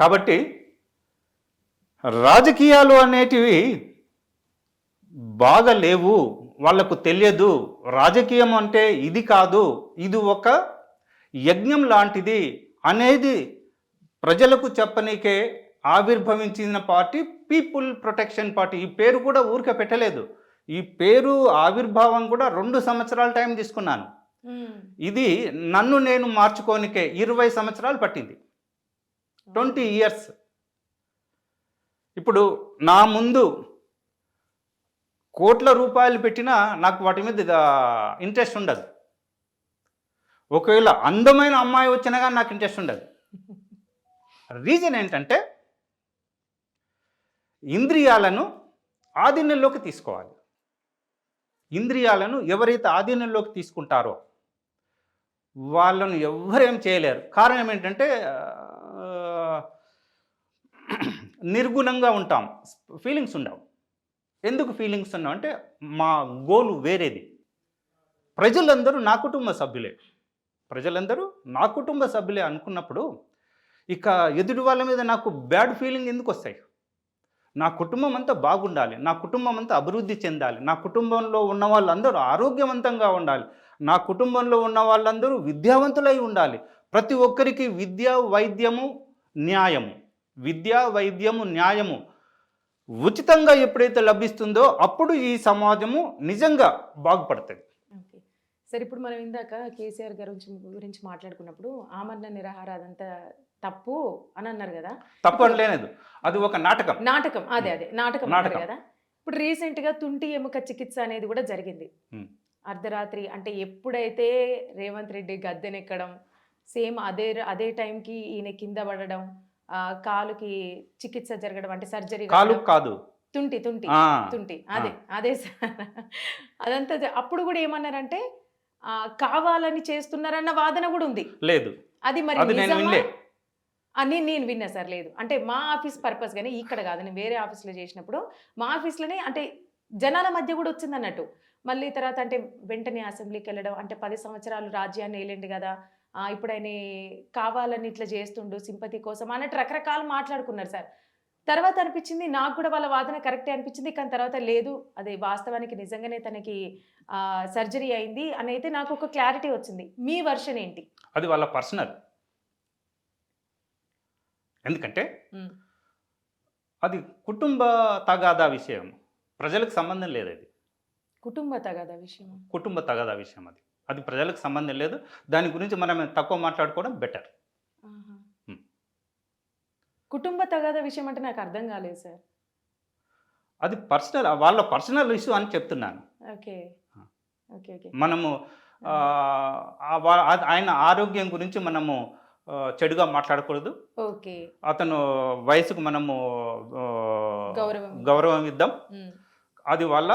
B: కాబట్టి రాజకీయాలు అనేటివి బాగా లేవు, వాళ్లకు తెలియదు. రాజకీయం అంటే ఇది కాదు, ఇది ఒక యజ్ఞం లాంటిది అనేది ప్రజలకు చెప్పనీకే ఆవిర్భవించిన పార్టీ పీపుల్ ప్రొటెక్షన్ పార్టీ. ఈ పేరు కూడా ఊరికే పెట్టలేదు. ఈ పేరు ఆవిర్భావం కూడా 2 సంవత్సరాల టైం తీసుకున్నాను. ఇది నన్ను నేను మార్చుకోనికే 20 సంవత్సరాలు పట్టింది, 20 ఇయర్స్. ఇప్పుడు నా ముందు కోట్ల రూపాయలు పెట్టినా నాకు వాటి మీద ఇంట్రెస్ట్ ఉండదు. ఒకవేళ అందమైన అమ్మాయి వచ్చినా కానీ నాకు ఇంట్రెస్ట్ ఉండదు. రీజన్ ఏంటంటే ఇంద్రియాలను ఆధీనంలోకి తీసుకోవాలి. ఇంద్రియాలను ఎవరైతే ఆధీనంలోకి తీసుకుంటారో వాళ్ళను ఎవ్వరేం చేయలేరు. కారణం ఏంటంటే నిర్గుణంగా ఉంటాం, ఫీలింగ్స్ ఉండవు. ఎందుకు ఫీలింగ్స్ ఉన్నావు అంటే మా గోలు వేరేది. ప్రజలందరూ నా కుటుంబ సభ్యులే, ప్రజలందరూ నా కుటుంబ సభ్యులే అనుకున్నప్పుడు ఇక ఎదుటి వాళ్ళ మీద నాకు బ్యాడ్ ఫీలింగ్ ఎందుకు వస్తాయి? నా కుటుంబం అంతా బాగుండాలి, నా కుటుంబం అంతా అభివృద్ధి చెందాలి, నా కుటుంబంలో ఉన్న వాళ్ళందరూ ఆరోగ్యవంతంగా ఉండాలి, నా కుటుంబంలో ఉన్న వాళ్ళందరూ విద్యావంతులై ఉండాలి. ప్రతి ఒక్కరికి విద్య వైద్యము న్యాయము, విద్య వైద్యము న్యాయము ఉచితంగా ఎప్పుడైతే లభిస్తుందో అప్పుడు ఈ సమాజము నిజంగా బాగుపడుతుంది.
A: ఓకే సరే, ఇప్పుడు మనం ఇందాక కేసీఆర్ గారి గురించి మాట్లాడుకున్నప్పుడు ఆమరణ నిరాహార అదంతా తప్పు అని అన్నారు కదా.
B: తప్పు అని లేదు, అది ఒక నాటకం.
A: అదే నాటకం అన్నారు కదా. ఇప్పుడు రీసెంట్గా తుంటి ఎముక చికిత్స అనేది కూడా జరిగింది. అర్ధరాత్రి అంటే ఎప్పుడైతే రేవంత్ రెడ్డి గద్దెనెక్కడం, సేమ్ అదే టైంకి ఈయన కింద పడడం, కాలుకి చికిత్స జరగడం, అంటే సర్జరీ
B: కాదు
A: తుంటి అదే సార్. అదంతా అప్పుడు కూడా ఏమన్నారంటే కావాలని చేస్తున్నారన్న వాదన కూడా ఉంది.
B: లేదు
A: అది మరి నేను విన్నా సార్. లేదు అంటే మా ఆఫీస్ పర్పస్ కానీ ఇక్కడ కాదు, నేను వేరే ఆఫీస్లో చేసినప్పుడు మా ఆఫీస్లోనే అంటే జనాల మధ్య కూడా వచ్చింది అన్నట్టు. మళ్ళీ తర్వాత అంటే వెంటనే అసెంబ్లీకి వెళ్ళడం, అంటే 10 సంవత్సరాలు రాజ్యాన్ని ఏలేండి కదా, ఇప్పుడు ఆయన కావాలని ఇట్లా చేస్తుండు సింపతి కోసం అన్నట్టు రకరకాలు మాట్లాడుకున్నారు సార్. తర్వాత అనిపించింది నాకు కూడా వాళ్ళ వాదన కరెక్టే అనిపించింది, కానీ తర్వాత లేదు అది వాస్తవానికి నిజంగానే తనకి సర్జరీ అయింది అని అయితే నాకు ఒక క్లారిటీ వచ్చింది. మీ వర్షన్ ఏంటి?
B: అది వాళ్ళ పర్సనల్, ఎందుకంటే అది కుటుంబ తగాదా విషయం, ప్రజలకు సంబంధం లేదు. అది
A: కుటుంబ తగాదా విషయం, అది ప్రజలకు సంబంధం లేదు. దాని గురించి మనం తక్కువ మాట్లాడుకోవడం బెటర్. కుటుంబ తగాదా విషయం అంటే నాకు అర్థం కాలేదు సార్.
B: అది పర్సనల్, వాళ్ళ పర్సనల్ ఇష్యూ అని చెప్తున్నాను.
A: ఓకే
B: మనము ఆయన ఆరోగ్యం గురించి మనము చెడుగా మాట్లాడకూడదు.
A: ఓకే,
B: అతను వయసుకు మనము గౌరవం ఇద్దాం, అది వాళ్ళ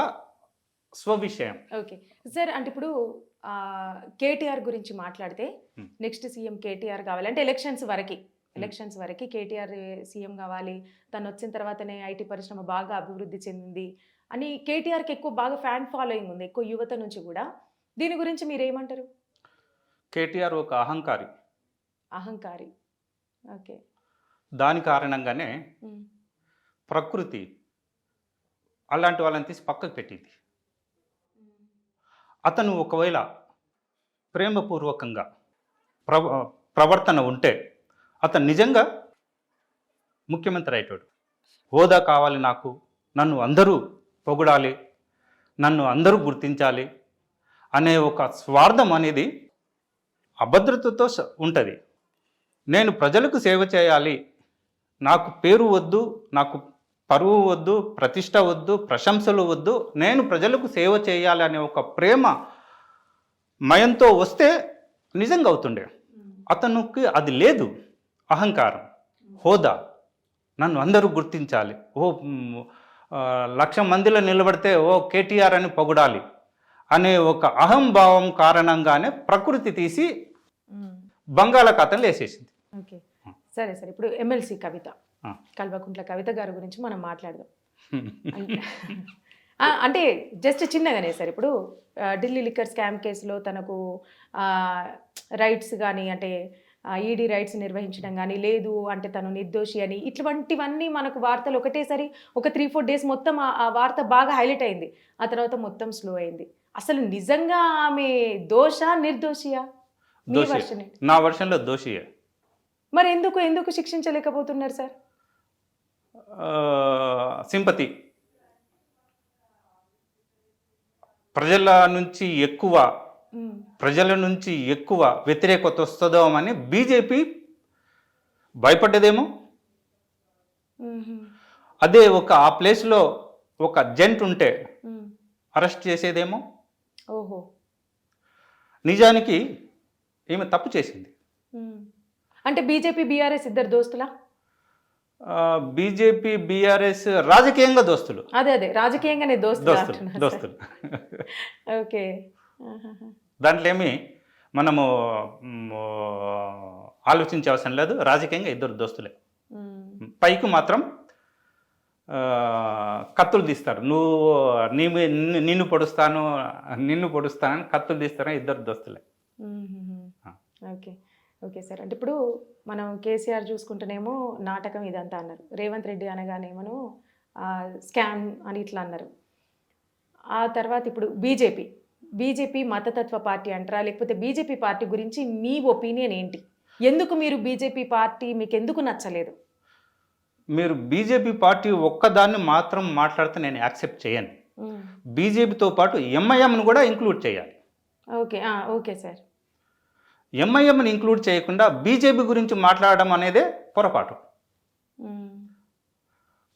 B: స్వవిషయం.
A: ఓకే సార్, అంటే ఇప్పుడు కేటీఆర్ గురించి మాట్లాడితే నెక్స్ట్ సీఎం కేటీఆర్ కావాలి అంటే ఎలక్షన్స్ వరకు కేటీఆర్ సీఎం కావాలి, తను వచ్చిన తర్వాతనే ఐటీ పరిశ్రమ బాగా అభివృద్ధి చెందింది అని కేటీఆర్కి ఎక్కువ బాగా ఫ్యాన్ ఫాలోయింగ్ ఉంది, ఎక్కువ యువత నుంచి కూడా. దీని గురించి మీరేమంటారు?
B: కేటీఆర్ ఒక అహంకారి.
A: ఓకే,
B: దాని కారణంగానే ప్రకృతి అలాంటి వాళ్ళని తీసి పక్కకు పెట్టింది. అతను ఒకవేళ ప్రేమపూర్వకంగా ప్రవర్తన ఉంటే అతను నిజంగా ముఖ్యమంత్రి అయ్యేటోడు. హోదా కావాలి నాకు, నన్ను అందరూ పొగడాలి, నన్ను అందరూ గుర్తించాలి అనే ఒక స్వార్థం అనేది అభద్రతతో ఉంటుంది. నేను ప్రజలకు సేవ చేయాలి, నాకు పేరు వద్దు, నాకు పరువు వద్దు, ప్రతిష్ట వద్దు, ప్రశంసలు వద్దు, నేను ప్రజలకు సేవ చేయాలి అనే ఒక ప్రేమ మయంతో వస్తే నిజంగా అవుతుండే. అతనికి అది లేదు, అహంకారం, హోదా. నన్ను అందరూ గుర్తించాలి. లక్ష మందిలో నిలబడితే కేటీఆర్ అని పొగడాలి అనే ఒక అహంభావం కారణంగానే ప్రకృతి తీసి బంగాళాఖాతంలో వేసేసింది.
A: ఓకే, సరే సరే. ఇప్పుడు ఎమ్మెల్సీ కవిత, కల్వకుంట్ల కవిత గారి గురించి మనం మాట్లాడదాం. అంటే జస్ట్ చిన్నగానే సార్, ఇప్పుడు ఢిల్లీ లిక్కర్ స్కామ్ కేసులో తనకు రైట్స్ కానీ, అంటే ఈడీ రైట్స్ నిర్వహించడం కానీ లేదు, అంటే తను నిర్దోషి అని, ఇటువంటివన్నీ మనకు వార్తలు ఒకటేసారి ఒక 3-4 డేస్ మొత్తం ఆ వార్త బాగా హైలైట్ అయింది. ఆ తర్వాత మొత్తం స్లో అయింది. అసలు నిజంగా ఆమె నిర్దోషియా?
B: నా వర్షన్లో దోషియే.
A: మరి ఎందుకు శిక్షించలేకపోతున్నారు సార్?
B: సింపతి, ప్రజల నుంచి ఎక్కువ వ్యతిరేకత వస్తుందో అని బీజేపీ భయపడ్డదేమో. అదే ఆ ప్లేస్లో ఒక జెంట్ ఉంటే అరెస్ట్ చేసేదేమో.
A: ఓహో,
B: నిజానికి ఈమె తప్పు చేసింది.
A: అంటే బీజేపీ బీఆర్ఎస్ ఇద్దరు దోస్తులా?
B: బీజేపీ బీఆర్ఎస్ రాజకీయంగా దోస్తులు.
A: అదే రాజకీయంగానే
B: దోస్తులు.
A: ఓకే,
B: దాంట్లో ఏమి మనము ఆలోచించే అవసరం లేదు. రాజకీయంగా ఇద్దరు దోస్తులే. పైకి మాత్రం కత్తులు తీస్తారు. నిన్ను పొడుస్తానని కత్తులు తీస్తారని ఇద్దరు దోస్తులే.
A: Okay sir. అంటే ఇప్పుడు మనం కేసీఆర్ చూసుకుంటేనేమో నాటకం ఇదంతా అన్నారు, రేవంత్ రెడ్డి అనగానేమో స్కామ్ అని ఇట్లా అన్నారు. ఆ తర్వాత ఇప్పుడు బీజేపీ మతతత్వ పార్టీ అంటారా, లేకపోతే బీజేపీ పార్టీ గురించి మీ ఒపీనియన్ ఏంటి? ఎందుకు మీరు బీజేపీ పార్టీ మీకు ఎందుకు నచ్చలేదు?
B: మీరు బీజేపీ పార్టీ ఒక్కదాన్ని మాత్రం మాట్లాడితే నేను యాక్సెప్ట్ చేయను. బీజేపీతో పాటు ఎంఐఎంను కూడా ఇంక్లూడ్ చేయాలి.
A: Okay sir.
B: ఎంఐఎంని ఇంక్లూడ్ చేయకుండా బీజేపీ గురించి మాట్లాడడం అనేదే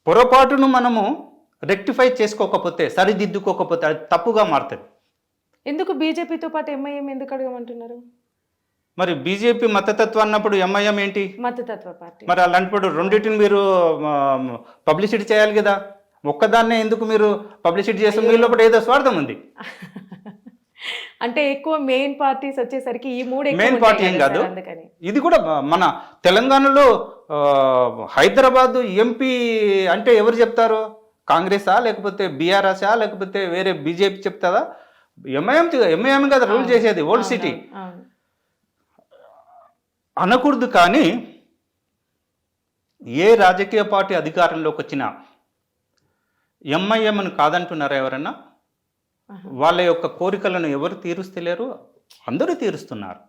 B: పొరపాటును మనము రెక్టిఫై చేసుకోకపోతే, సరిదిద్దుకోకపోతే అది తప్పుగా మారుతుంది.
A: ఎందుకు బీజేపీతో పాటు ఎంఐఎం ఎందుకు అడగమంటున్నారు?
B: మరి బీజేపీ మతతత్వం అన్నప్పుడు ఎంఐఎం ఏంటి?
A: మతతత్వ పార్టీ.
B: మరి అలాంటప్పుడు రెండింటిని మీరు పబ్లిసిటీ చేయాలి కదా. ఒక్కదాన్నే ఎందుకు మీరు పబ్లిసిటీ చేస్తే మీ లోపల ఏదో స్వార్థం ఉంది.
A: అంటే ఎక్కువ మెయిన్ పార్టీస్ వచ్చేసరికి ఈ మూడు
B: మెయిన్ పార్టీ ఏం కాదు. ఇది కూడా మన తెలంగాణలో హైదరాబాద్ ఎంపీ అంటే ఎవరు చెప్తారు? కాంగ్రెసా, లేకపోతే బీఆర్ఎస్ఆ, లేకపోతే వేరే బీజేపీ చెప్తారా? ఎంఐఎం కదా రూల్ చేసేది, ఓల్డ్ సిటీ అనకూడదు. కానీ ఏ రాజకీయ పార్టీ అధికారంలోకి వచ్చినా ఎంఐఎంను కాదంటున్నారా ఎవరన్నా? వాళ్ళ యొక్క కోరికలను ఎవరు తీరుస్తలేరు, అందరూ తీరుస్తున్నారు.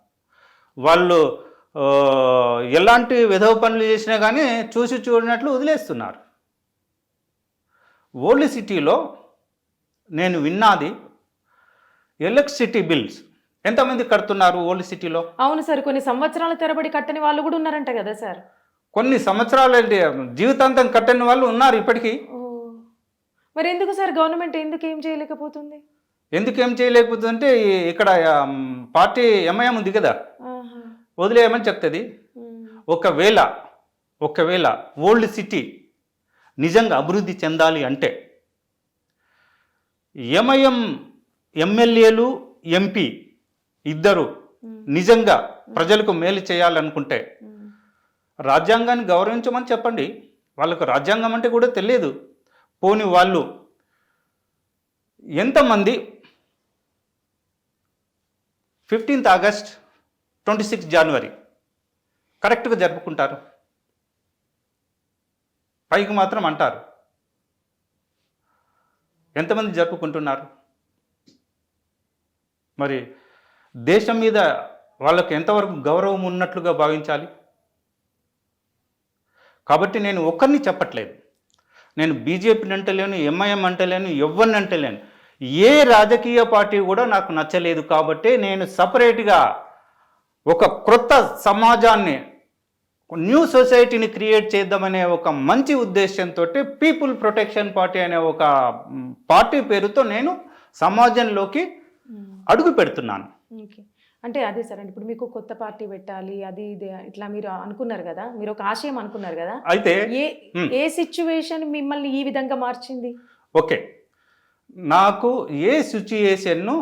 B: వాళ్ళు ఎలాంటి విధవ పనులు చేసినా కానీ చూసి చూడనట్లు వదిలేస్తున్నారు. ఓల్డ్ సిటీలో నేను విన్నది, ఎలక్ట్రిసిటీ బిల్స్ ఎంతమంది కడుతున్నారు ఓల్డ్ సిటీలో?
A: అవును సార్, కొన్ని సంవత్సరాల తరబడి కట్టని వాళ్ళు కూడా ఉన్నారంట కదా సార్.
B: కొన్ని సంవత్సరాలు జీవితాంతం కట్టని వాళ్ళు ఉన్నారు ఇప్పటికీ.
A: మరి ఎందుకు సార్ గవర్నమెంట్ ఏం చేయలేకపోతుంది?
B: ఎందుకేం చేయలేకపోతుందంటే ఇక్కడ పార్టీ ఎంఐఎం ఉంది కదా, వదిలేయమని చెప్తుంది. ఒకవేళ ఓల్డ్ సిటీ నిజంగా అభివృద్ధి చెందాలి అంటే ఎంఐఎం ఎమ్మెల్యేలు, ఎంపీ ఇద్దరు నిజంగా ప్రజలకు మేలు చేయాలనుకుంటే రాజ్యాంగాన్ని గౌరవించమని చెప్పండి. వాళ్ళకు రాజ్యాంగం అంటే కూడా తెలియదు. పోని వాళ్ళు ఎంతమంది 15th ఆగస్ట్ 26 జనవరి కరెక్ట్గా జరుపుకుంటారు? పైకి మాత్రం అంటారు. ఎంతమంది జరుపుకుంటున్నారు? మరి దేశం మీద వాళ్ళకు ఎంతవరకు గౌరవం ఉన్నట్లుగా భావించాలి? కాబట్టి నేను ఒక్కరిని చెప్పట్లేదు. నేను బీజేపీని అంటలేను, ఎంఐఎం అంటలేను, ఎవరిని అంటలేను. ఏ రాజకీయ పార్టీ కూడా నాకు నచ్చలేదు. కాబట్టి నేను సపరేట్గా ఒక క్రొత్త సమాజాన్ని, న్యూ సొసైటీని క్రియేట్ చేద్దామనే ఒక మంచి ఉద్దేశంతో పీపుల్ ప్రొటెక్షన్ పార్టీ అనే ఒక పార్టీ పేరుతో నేను సమాజంలోకి అడుగు పెడుతున్నాను.
A: అంటే అదే సార్ అంటే ఇప్పుడు మీకు కొత్త పార్టీ పెట్టాలి అది ఇది ఇట్లా మీరు అనుకున్నారు కదా, మీరు ఒక ఆశయం అనుకున్నారు కదా,
B: అయితే
A: ఏ ఏ సిచ్యువేషన్ మిమ్మల్ని ఈ విధంగా మార్చింది?
B: ఓకే, నాకు ఏ సిచ్యుయేషన్ను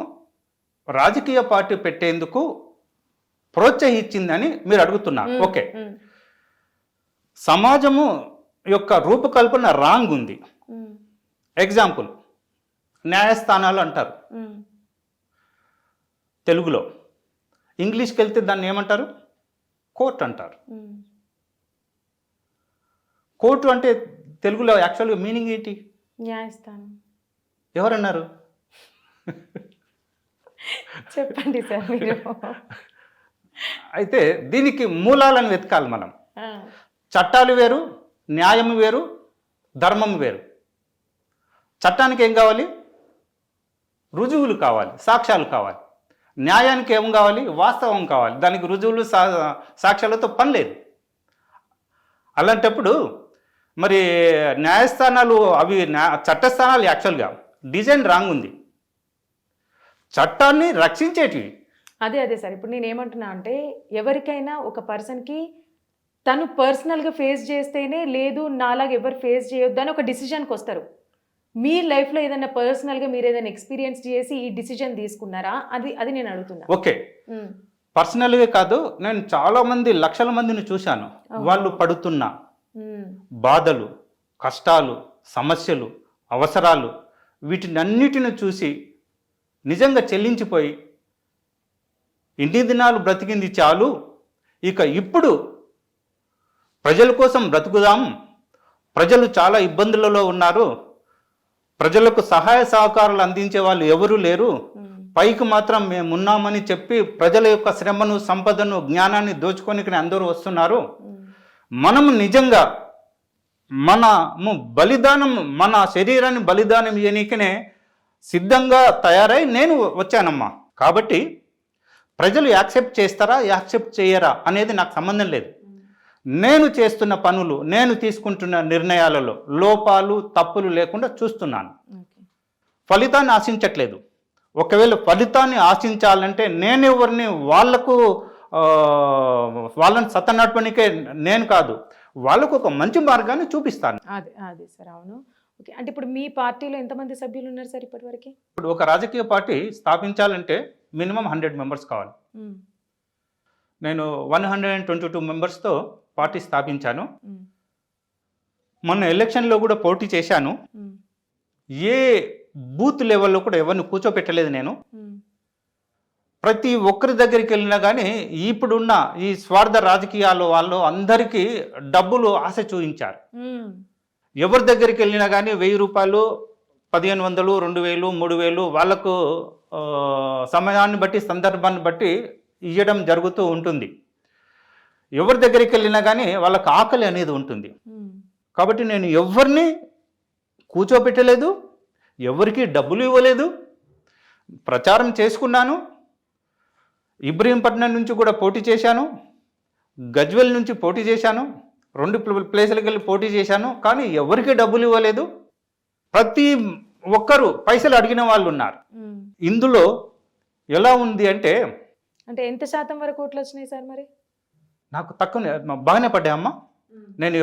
B: రాజకీయ పార్టీ పెట్టేందుకు ప్రోత్సహించిందని మీరు అడుగుతున్నారు. ఓకే, సమాజము యొక్క రూపకల్పన రాంగ్ ఉంది. ఎగ్జాంపుల్, న్యాయస్థానాలు అంటారు తెలుగులో, ఇంగ్లీష్కి వెళ్తే దాన్ని ఏమంటారు? కోర్టు అంటారు. కోర్టు అంటే తెలుగులో యాక్చువల్గా మీనింగ్ ఏంటి?
A: న్యాయస్థానం.
B: ఎవరన్నారు?
A: చెప్పండి సార్ మీరు.
B: అయితే దీనికి మూలాలను వెతకాలి మనం. చట్టాలు వేరు, న్యాయం వేరు, ధర్మం వేరు. చట్టానికి ఏం కావాలి? రుజువులు కావాలి, సాక్ష్యాలు కావాలి. న్యాయానికి ఏం కావాలి? వాస్తవం కావాలి. దానికి రుజువులు సాక్ష్యాలతో పని లేదు. అలాంటప్పుడు మరి న్యాయస్థానాలు అవి చట్టస్థానాలు యాక్చువల్గా డిజైన్ రాంగ్ ఉంది. చట్టాన్ని రక్షించేటివి.
A: అదే సార్ ఇప్పుడు నేను ఏమంటున్నా అంటే ఎవరికైనా ఒక పర్సన్కి తను పర్సనల్గా ఫేస్ చేస్తేనే, లేదు నాలాగా ఎవరు ఫేస్ చేయొద్దు అని ఒక డిసిజన్కి వస్తారు. మీ లైఫ్లో ఏదైనా పర్సనల్గా మీరు ఏదైనా ఎక్స్పీరియన్స్ చేసి ఈ డిసిజన్ తీసుకున్నారా? అది నేను అడుగుతున్నా.
B: ఓకే, పర్సనల్గా కాదు, నేను చాలా మంది లక్షల మందిని చూశాను. వాళ్ళు పడుతున్న బాధలు, కష్టాలు, సమస్యలు, అవసరాలు వీటినన్నిటిని చూసి నిజంగా చెల్లించిపోయి ఇన్ని దినాలు బ్రతికింది చాలు, ఇక ఇప్పుడు ప్రజల కోసం బ్రతుకుదాం, ప్రజలు చాలా ఇబ్బందులలో ఉన్నారు, ప్రజలకు సహాయ సహకారాలు అందించే వాళ్ళు ఎవరూ లేరు, పైకి మాత్రం మేమున్నామని చెప్పి ప్రజల యొక్క శ్రమను, సంపదను, జ్ఞానాన్ని దోచుకొని అందరూ వస్తున్నారు. మనం నిజంగా మనము బలిదానం, మన శరీరాన్ని బలిదానం చేయనీకనే సిద్ధంగా తయారై నేను వచ్చానమ్మా. కాబట్టి ప్రజలు యాక్సెప్ట్ చేస్తారా, యాక్సెప్ట్ చేయరా అనేది నాకు సంబంధం లేదు. నేను చేస్తున్న పనులు, నేను తీసుకుంటున్న నిర్ణయాలలో లోపాలు, తప్పులు లేకుండా చూస్తున్నాను. ఫలితాన్ని ఆశించట్లేదు. ఒకవేళ ఫలితాన్ని ఆశించాలంటే నేనెవరిని వాళ్ళని సత్తనడపనికే నేను కాదు, వాళ్ళకు ఒక మంచి మార్గాన్ని చూపిస్తాను.
A: అదే సార్, అవును. ఓకే, అంటే ఇప్పుడు మీ పార్టీలో ఎంతమంది సభ్యులు ఉన్నారు సార్ ఇప్పటివరకు?
B: ఇప్పుడు ఒక రాజకీయ పార్టీ స్థాపించాలంటే మినిమం 100 మెంబర్స్ కావాలి. నేను 122 మెంబర్స్తో పార్టీ స్థాపించాను. మొన్న ఎలక్షన్లో కూడా పోటీ చేశాను. ఏ బూత్ లెవెల్లో కూడా ఎవరిని కూర్చోపెట్టలేదు నేను. ప్రతి ఒక్కరి దగ్గరికి వెళ్ళినా కానీ ఇప్పుడున్న ఈ స్వార్థ రాజకీయాలు వాళ్ళు అందరికీ డబ్బులు ఆశ చూపించారు. ఎవరి దగ్గరికి వెళ్ళినా కానీ 1000 రూపాయలు, 1500, 2000, 3000 వాళ్ళకు సమయాన్ని బట్టి, సందర్భాన్ని బట్టి ఇవ్వడం జరుగుతూ ఉంటుంది. ఎవరి దగ్గరికి వెళ్ళినా కానీ వాళ్ళకు ఆకలి అనేది ఉంటుంది. కాబట్టి నేను ఎవరిని కూర్చోబెట్టలేదు, ఎవరికి డబ్బులు ఇవ్వలేదు, ప్రచారం చేసుకున్నాను. ఇబ్రహీంపట్నం నుంచి కూడా పోటీ చేశాను, గజ్వెల్ నుంచి పోటీ చేశాను, 2 ప్లేసులకు వెళ్ళి పోటీ చేశాను. కానీ ఎవరికి డబ్బులు ఇవ్వలేదు. ప్రతి ఒక్కరు పైసలు అడిగిన వాళ్ళు ఉన్నారు. ఇందులో ఎలా ఉంది అంటే
A: ఎంత శాతం వరకు ఓట్లు వచ్చినాయి సార్? మరి
B: నాకు తక్కువ, బాగానే పడ్డాయమ్మా. నేను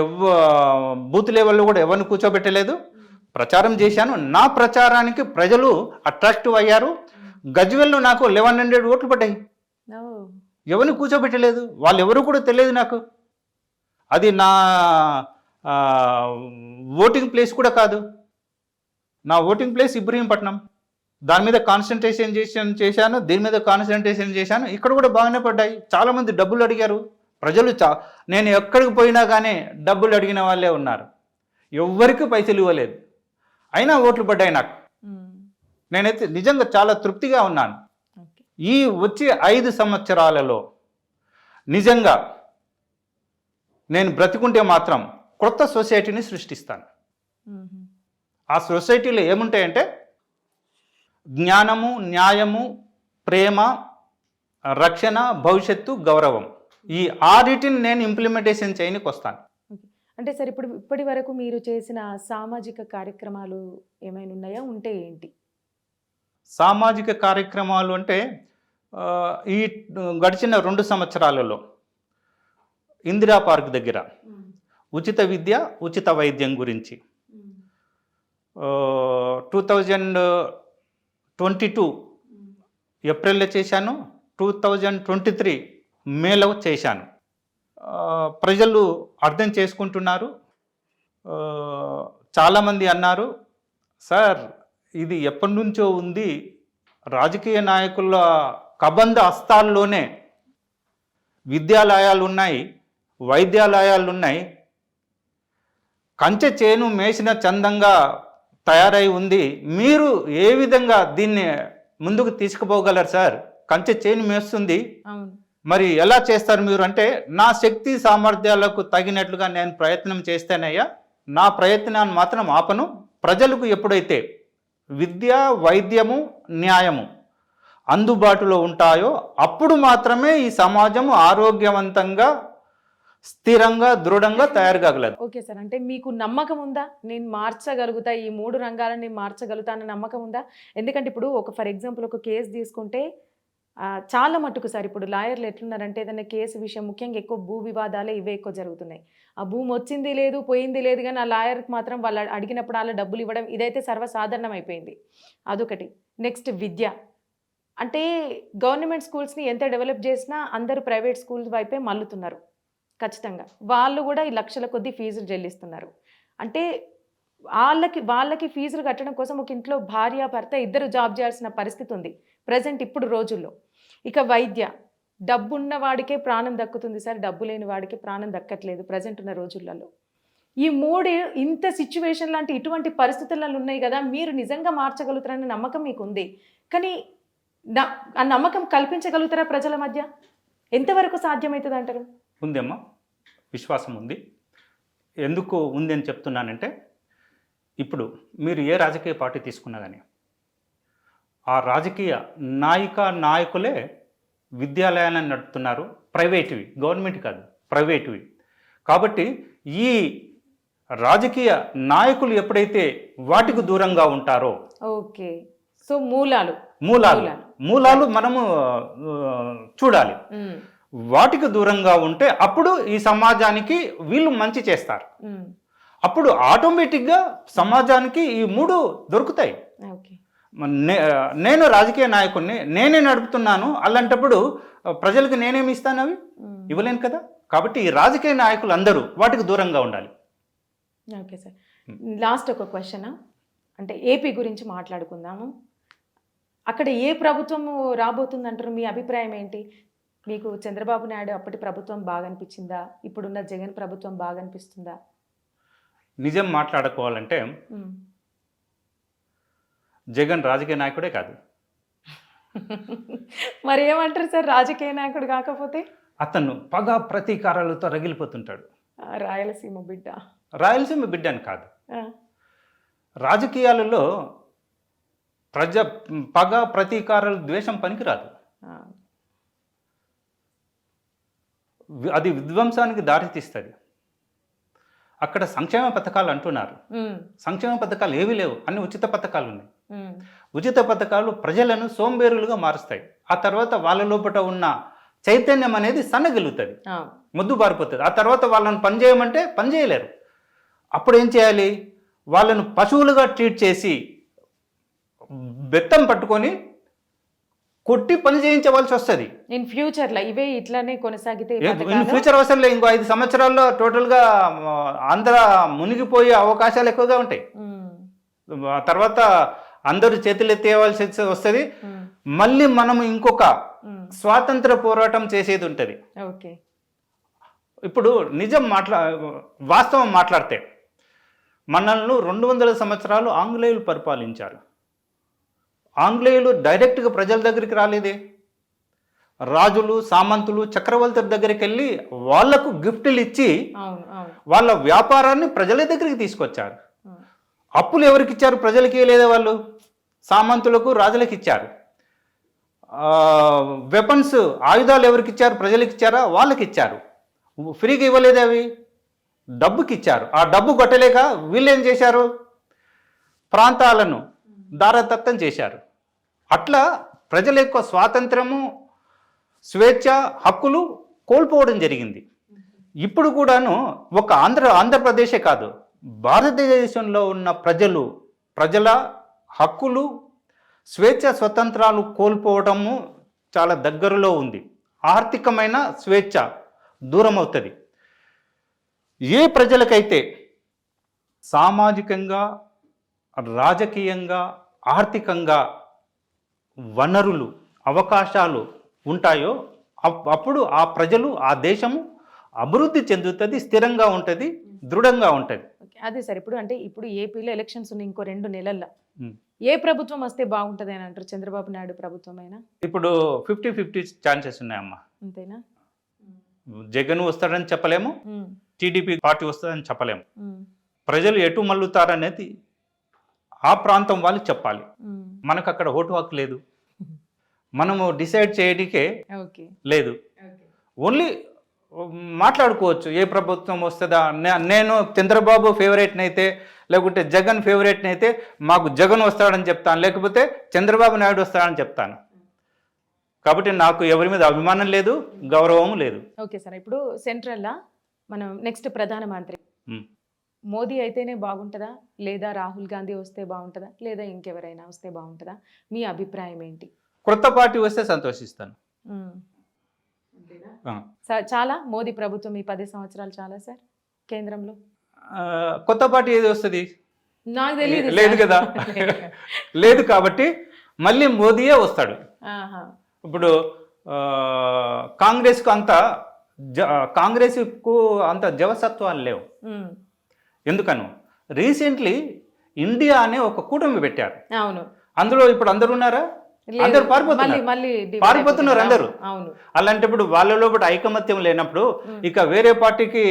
B: బూత్ లెవెల్లో కూడా ఎవరిని కూర్చోబెట్టలేదు, ప్రచారం చేశాను. నా ప్రచారానికి ప్రజలు అట్రాక్టివ్ అయ్యారు. గజ్వెల్లో నాకు 1100 ఓట్లు పడ్డాయి. ఎవరిని కూర్చోబెట్టలేదు, వాళ్ళు ఎవరు కూడా తెలియదు నాకు. అది నా ఓటింగ్ ప్లేస్ కూడా కాదు. నా ఓటింగ్ ప్లేస్ ఇబ్రహీంపట్నం. దాని మీద కాన్సన్ట్రేషన్ చేశాను, దీని మీద కాన్సన్ట్రేషన్ చేశాను. ఇక్కడ కూడా బాగానే పడ్డాయి. చాలామంది డబ్బులు అడిగారు. ప్రజలు నేను ఎక్కడికి పోయినా కానీ డబ్బులు అడిగిన వాళ్ళే ఉన్నారు. ఎవ్వరికి పైసలు ఇవ్వలేదు, అయినా ఓట్లు పడ్డాయి నాకు. నేనైతే నిజంగా చాలా తృప్తిగా ఉన్నాను. ఈ వచ్చే 5 సంవత్సరాలలో నిజంగా నేను బ్రతికుంటే మాత్రం కొత్త సొసైటీని సృష్టిస్తాను. ఆ సొసైటీలో ఏముంటాయంటే జ్ఞానము, న్యాయము, ప్రేమ, రక్షణ, భవిష్యత్తు, గౌరవం. ఈ 6టిని నేను ఇంప్లిమెంటేషన్ చేయడానికి వస్తాను.
A: అంటే సార్ ఇప్పటి వరకు మీరు చేసిన సామాజిక కార్యక్రమాలు ఏమైనా ఉన్నాయా? ఉంటే ఏంటి?
B: సామాజిక కార్యక్రమాలు అంటే ఈ గడిచిన 2 సంవత్సరాలలో ఇందిరా పార్క్ దగ్గర ఉచిత విద్య ఉచిత వైద్యం గురించి 2022 ఏప్రిల్లో చేశాను, 2023 మేలో చేశాను. ప్రజలు అర్థం చేసుకుంటున్నారు. చాలామంది అన్నారు, సార్ ఇది ఎప్పటి నుంచో ఉంది, రాజకీయ నాయకుల కబంధ హస్తాల్లోనే విద్యాలయాలు ఉన్నాయి, వైద్యాలయాలు ఉన్నాయి, కంచె చేను మేసిన చందంగా తయారై ఉంది, మీరు ఏ విధంగా దీన్ని ముందుకు తీసుకుపోగలరు సార్? కంచె చేను మేస్తుంది, మరి ఎలా చేస్తారు మీరు అంటే, నా శక్తి సామర్థ్యాలకు తగినట్లుగా నేను ప్రయత్నం చేస్తేనయ్యా, నా ప్రయత్నాన్ని మాత్రం ఆపను. ప్రజలకు ఎప్పుడైతే విద్య వైద్యము న్యాయము అందుబాటులో ఉంటాయో అప్పుడు మాత్రమే ఈ సమాజం ఆరోగ్యవంతంగా స్థిరంగా దృఢంగా తయారు కాగలదు.
A: ఓకే సార్, అంటే మీకు నమ్మకం ఉందా నేను మార్చగలుగుతా, ఈ 3 రంగాలని మార్చగలుగుతా అన్న నమ్మకం ఉందా? ఎందుకంటే ఇప్పుడు ఫర్ ఎగ్జాంపుల్ ఒక కేసు తీసుకుంటే చాలా మట్టుకు సార్ ఇప్పుడు లాయర్లు ఎట్లున్నారంటే ఏదైనా కేసు విషయం ముఖ్యంగా ఎక్కువ భూ వివాదాలే ఇవే ఎక్కువ జరుగుతున్నాయి. ఆ భూమి వచ్చింది లేదు పోయింది లేదు, కానీ ఆ లాయర్కి మాత్రం వాళ్ళు అడిగినప్పుడు అలా డబ్బులు ఇవ్వడం ఇదైతే సర్వసాధారణం అయిపోయింది. అదొకటి. నెక్స్ట్ విద్య, అంటే గవర్నమెంట్ స్కూల్స్ని ఎంత డెవలప్ చేసినా అందరూ ప్రైవేట్ స్కూల్స్ వైపే మల్లుతున్నారు. ఖచ్చితంగా వాళ్ళు కూడా ఈ లక్షల కొద్దీ ఫీజులు చెల్లిస్తున్నారు. అంటే వాళ్ళకి ఫీజులు కట్టడం కోసం ఒక ఇంట్లో భార్య భర్త ఇద్దరు జాబ్ చేయాల్సిన పరిస్థితి ఉంది ప్రజెంట్ ఇప్పుడు రోజుల్లో. ఇక వైద్య, డబ్బున్న వాడికే ప్రాణం దక్కుతుంది సార్, డబ్బు లేని వాడికి ప్రాణం దక్కట్లేదు ప్రజెంట్ ఉన్న రోజులలో. ఈ 3 ఇంత సిచ్యువేషన్ లాంటి ఇటువంటి పరిస్థితులలో ఉన్నాయి కదా, మీరు నిజంగా మార్చగలుగుతారనే నమ్మకం మీకు ఉంది, కానీ ఆ నమ్మకం కల్పించగలుగుతారా ప్రజల మధ్య? ఎంతవరకు సాధ్యమవుతుంది అంటారు?
B: ఉందమ్మా, విశ్వాసం ఉంది. ఎందుకు ఉంది అని చెప్తున్నానంటే, ఇప్పుడు మీరు ఏ రాజకీయ పార్టీ తీసుకున్నా కానీ ఆ రాజకీయ నాయకులే విద్యాలయాలను నడుపుతున్నారు, ప్రైవేటువి, గవర్నమెంట్ కాదు, ప్రైవేటువి. కాబట్టి ఈ రాజకీయ నాయకులు ఎప్పుడైతే వాటికి దూరంగా ఉంటారో,
A: ఓకే, సో మూలాలు
B: మనము చూడాలి. వాటికి దూరంగా ఉంటే అప్పుడు ఈ సమాజానికి వీళ్ళు మంచి చేస్తారు. అప్పుడు ఆటోమేటిక్గా సమాజానికి ఈ 3 దొరుకుతాయి. నేను రాజకీయ నాయకుడిని, నేనే నడుపుతున్నాను, అలాంటప్పుడు ప్రజలకు నేనేమి ఇస్తాను? అవి ఇవ్వలేను కదా. కాబట్టి ఈ రాజకీయ నాయకులు అందరూ వాటికి దూరంగా ఉండాలి.
A: ఓకే సార్, లాస్ట్ ఒక క్వశ్చన్, అంటే ఏపీ గురించి మాట్లాడుకుందాము. అక్కడ ఏ ప్రభుత్వము రాబోతుంది అంటారు? మీ అభిప్రాయం ఏంటి? మీకు చంద్రబాబు నాయుడు అప్పటి ప్రభుత్వం బాగా అనిపించిందా, ఇప్పుడున్న జగన్ ప్రభుత్వం బాగా అనిపిస్తుందా?
B: నిజం మాట్లాడుకోవాలంటే జగన్ రాజకీయ నాయకుడే కాదు.
A: మరి ఏమంటారు సార్, రాజకీయ నాయకుడు కాకపోతే?
B: అతను పగ ప్రతీకారాలతో రగిలిపోతుంటాడు.
A: రాయలసీమ బిడ్డ
B: అని కాదు, రాజకీయాలలో పగ ప్రతీకారాలు ద్వేషం పనికిరాదు. అది విధ్వంసానికి దారితీస్తుంది. అక్కడ సంక్షేమ పథకాలు అంటున్నారు, సంక్షేమ పథకాలు ఏవి లేవు, అన్ని ఉచిత పథకాలు ఉన్నాయి. ఉచిత పథకాలు ప్రజలను సోంబేరులుగా మారుస్తాయి. ఆ తర్వాత వాళ్ళ లోపల ఉన్న చైతన్యం అనేది సన్నగిలుతుంది, ముద్దు బారిపోతుంది. ఆ తర్వాత వాళ్ళని పని చేయమంటే పని చేయలేరు. అప్పుడు ఏం చేయాలి? వాళ్ళను పశువులుగా ట్రీట్ చేసి బెత్తం పట్టుకొని కొట్టి పని చేయించవలసి వస్తుంది.
A: ఇన్ ఫ్యూచర్లో ఇవే ఇట్లానే కొనసాగితే
B: ఫ్యూచర్ అవసరంలో ఇంకో 5 సంవత్సరాల్లో టోటల్గా ఆంధ్ర మునిగిపోయే అవకాశాలు ఎక్కువగా ఉంటాయి. తర్వాత అందరూ చేతులు ఎత్తేయవలసి వస్తుంది. మళ్ళీ మనం ఇంకొక స్వాతంత్ర పోరాటం చేసేది ఉంటుంది.
A: ఓకే,
B: ఇప్పుడు వాస్తవం మాట్లాడితే మనల్ని 200 సంవత్సరాలు ఆంగ్లేయులు పరిపాలించారు. ఆంగ్లేయులు డైరెక్ట్గా ప్రజల దగ్గరికి రాలేదే. రాజులు, సామంతులు, చక్రవర్తుల దగ్గరికి వెళ్ళి వాళ్లకు గిఫ్ట్లు ఇచ్చి వాళ్ళ వ్యాపారాన్ని ప్రజల దగ్గరికి తీసుకొచ్చారు. అప్పులు ఎవరికి ఇచ్చారు? ప్రజలకి ఇవ్వలేదే. వాళ్ళు సామంతులకు, రాజులకు ఇచ్చారు. వెపన్స్, ఆయుధాలు ఎవరికి ఇచ్చారు? ప్రజలకు ఇచ్చారా? వాళ్ళకి ఇచ్చారు. ఫ్రీగా ఇవ్వలేదు, అవి డబ్బుకి ఇచ్చారు. ఆ డబ్బు కొట్టలేక వీళ్ళు ఏం చేశారు? ప్రాంతాలను దారదత్తం చేశారు. అట్లా ప్రజల యొక్క స్వాతంత్రము, స్వేచ్ఛ, హక్కులు కోల్పోవడం జరిగింది. ఇప్పుడు కూడాను ఒక ఆంధ్రప్రదేశే కాదు, భారతదేశంలో ఉన్న ప్రజల హక్కులు, స్వేచ్ఛ, స్వతంత్రాలు కోల్పోవడము చాలా దగ్గరలో ఉంది. ఆర్థికమైన స్వేచ్ఛ దూరం అవుతుంది. ఏ ప్రజలకైతే సామాజికంగా, రాజకీయంగా, ఆర్థికంగా వనరులు, అవకాశాలు ఉంటాయో అప్పుడు ఆ ప్రజలు, ఆ దేశము అభివృద్ధి చెందుతుంది, స్థిరంగా ఉంటుంది, దృఢంగా ఉంటుంది.
A: అదే సార్, ఇప్పుడు ఏపీలో ఎలక్షన్స్ ఉన్నాయి ఇంకో 2 నెలల్లో. ఏ ప్రభుత్వం వస్తే బాగుంటుంది అని అంటారు? చంద్రబాబు నాయుడు ప్రభుత్వం అయినా?
B: ఇప్పుడు 50-50 ఛాన్సెస్ ఉన్నాయమ్మా.
A: అంతేనా?
B: జగన్ వస్తాడని చెప్పలేము, టీడీపీ పార్టీ వస్తుందని చెప్పలేము. ప్రజలు ఎటు మల్లుతారనేది ఆ ప్రాంతం వాళ్ళు చెప్పాలి. మనకు అక్కడ ఓటు హక్కు లేదు, మనము డిసైడ్ చేయడానికే లేదు. ఓన్లీ మాట్లాడుకోవచ్చు ఏ ప్రభుత్వం వస్తుందా. నేను చంద్రబాబు ఫేవరెట్ని అయితే, లేకుంటే జగన్ ఫేవరెట్ని అయితే మాకు జగన్ వస్తాడని చెప్తాను, లేకపోతే చంద్రబాబు నాయుడు వస్తాడని చెప్తాను. కాబట్టి నాకు ఎవరి మీద అభిమానం లేదు, గౌరవం లేదు.
A: ఓకే సార్, ఇప్పుడు సెంట్రల్లా మనం నెక్స్ట్ ప్రధానమంత్రి మోదీ అయితేనే బాగుంటుందా, లేదా రాహుల్ గాంధీ వస్తే బాగుంటుందా, లేదా ఇంకెవరైనా వస్తే బాగుంటుందా? మీ అభిప్రాయం ఏంటి?
B: కొత్త పార్టీ వస్తే సంతోషిస్తాను.
A: సార్, చాలా మోదీ ప్రభుత్వం ఈ 10 సంవత్సరాలు చాలా సార్ కేంద్రంలో.
B: కొత్త పార్టీ ఏది వస్తుంది
A: నాకు తెలియదు.
B: లేదు కదా. లేదు కాబట్టి మళ్ళీ మోదీయే వస్తాడు. ఇప్పుడు కాంగ్రెస్కు అంత జవసత్వాలు లేవు. ఎందుకను రీసెంట్లీ ఇండియా అనే ఒక కూటమి పెట్టారు.
A: అవును,
B: అందులో ఇప్పుడు అందరు ఉన్నారా? అందరు పారిపోతున్నారు అందరూ. అలాంటప్పుడు వాళ్ళలో ఐకమత్యం లేనప్పుడు ఇక వేరే పార్టీకి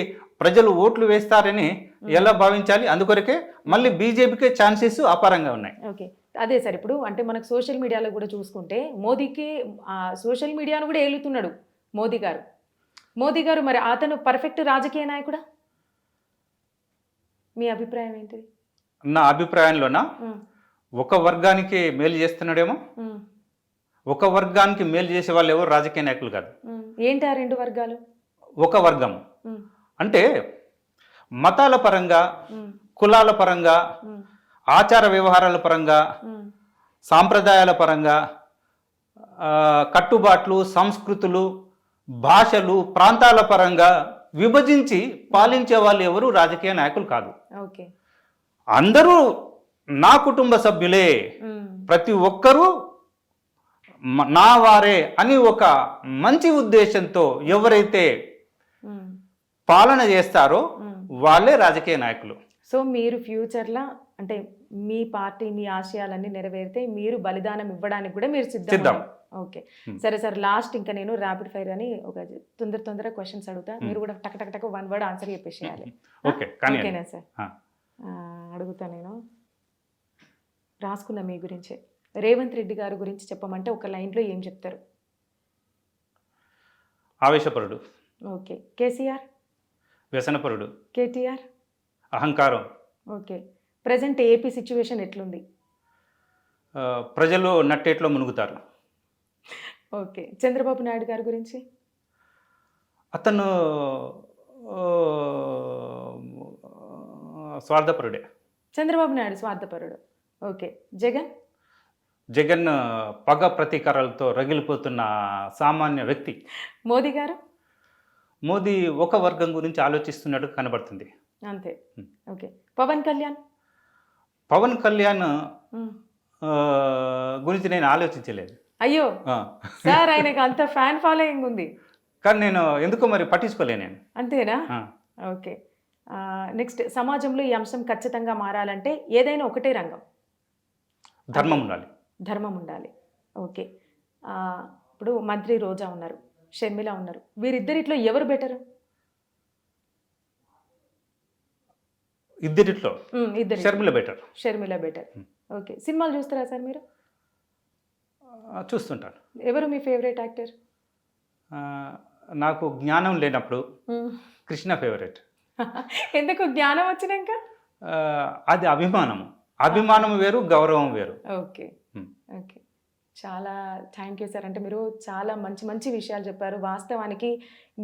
B: ప్రజలు ఓట్లు వేస్తారని ఎలా భావించాలి? అందుకొరకే మళ్ళీ బీజేపీకే ఛాన్సెస్ అపారంగా ఉన్నాయి.
A: ఓకే, అదే సార్, ఇప్పుడు మనకు సోషల్ మీడియాలో కూడా చూసుకుంటే మోదీకి సోషల్ మీడియాను కూడా ఏలుతున్నాడు మోదీ గారు. మరి అతను పర్ఫెక్ట్ రాజకీయ నాయకుడా? మీ అభిప్రాయం ఏంటి?
B: నా అభిప్రాయంలోనా ఒక వర్గానికి మేలు చేస్తున్నాడేమో. ఒక వర్గానికి మేలు చేసే వాళ్ళు ఎవరు రాజకీయ నాయకులు కాదు.
A: ఏంటి ఆ 2 వర్గాలు?
B: ఒక వర్గం అంటే మతాల పరంగా, కులాల పరంగా, ఆచార వ్యవహారాల పరంగా, సాంప్రదాయాల పరంగా, కట్టుబాట్లు, సంస్కృతులు, భాషలు, ప్రాంతాల పరంగా విభజించి పాలించే వాళ్ళు ఎవరు రాజకీయ నాయకులు కాదు. అందరూ నా కుటుంబ సభ్యులే, ప్రతి ఒక్కరూ నా వారే అని ఒక మంచి ఉద్దేశంతో ఎవరైతే పాలన చేస్తారో వాళ్ళే రాజకీయ నాయకులు.
A: సో మీరు ఫ్యూచర్లో మీ పార్టీ, మీ ఆశయాలన్నీ నెరవేరితే మీరు బలిదానం ఇవ్వడానికి కూడా మీరు సిద్ధం? ఓకే, సరే సార్, లాస్ట్ ఇంకా నేను ర్యాపిడ్ ఫైర్ అని ఒక తొందర క్వశ్చన్స్ అడుగుతా, మీరు కూడా టక్ 1 వర్డ్ ఆన్సర్ చెప్పేసేయాలి. ఓకేనా సార్? అడుగుతా, నేను రాసుకున్నా మీ గురించే. రేవంత్ రెడ్డి గారి గురించి చెప్పమంటే ఒక లైన్లో ఏం చెప్తారు?
B: ఆవేశపరుడు.
A: ఓకే. కేసీఆర్?
B: వ్యసనపరుడు.
A: కేటీఆర్?
B: అహంకారం.
A: ఓకే. ప్రజెంట్ ఏపీ సిచ్యువేషన్ ఎట్లుంది?
B: ప్రజలు నట్టేట్లో మునుగుతారు.
A: ఓకే. చంద్రబాబు నాయుడు గారి గురించి?
B: అతను స్వార్థపరుడే.
A: చంద్రబాబు నాయుడు స్వార్థపరుడు. ఓకే. జగన్
B: పగ ప్రతీకారాలతో రగిలిపోతున్న సామాన్య వ్యక్తి.
A: మోదీ గారు?
B: మోదీ ఒక వర్గం గురించి ఆలోచిస్తున్నట్టు కనబడుతుంది.
A: అంతే. ఓకే. పవన్ కళ్యాణ్
B: గురించి నేను ఆలోచించలేదు.
A: అయ్యో సార్, ఆయనకు అంత ఫ్యాన్ ఫాలోయింగ్ ఉంది
B: కానీ నేను ఎందుకో మరి పట్టించుకోలే నేను.
A: అంతేనా? ఓకే. నెక్స్ట్, సమాజంలో ఈ అంశం ఖచ్చితంగా మారాలంటే ఏదైనా ఒకటే రంగం? ధర్మం ఉండాలి. ఓకే. ఇప్పుడు మంత్రి రోజా ఉన్నారు, షర్మిల ఉన్నారు, వీరిద్దరిట్లో ఎవరు బెటర్?
B: ఇద్దరిట్లో షర్మిల బెటర్.
A: ఓకే. సినిమాలు చూస్తారా సార్ మీరు?
B: చూస్తుంటాను.
A: ఎవరు మీ ఫేవరెట్ యాక్టర్?
B: నాకు జ్ఞానం లేనప్పుడు కృష్ణ ఫేవరెట్.
A: ఎందుకు జ్ఞానం వచ్చినాక?
B: అది అభిమానం వేరు, గౌరవం వేరు.
A: ఓకే. ఓకే. చాలా థ్యాంక్ యూ సార్. అంటే మీరు చాలా మంచి మంచి విషయాలు చెప్పారు. వాస్తవానికి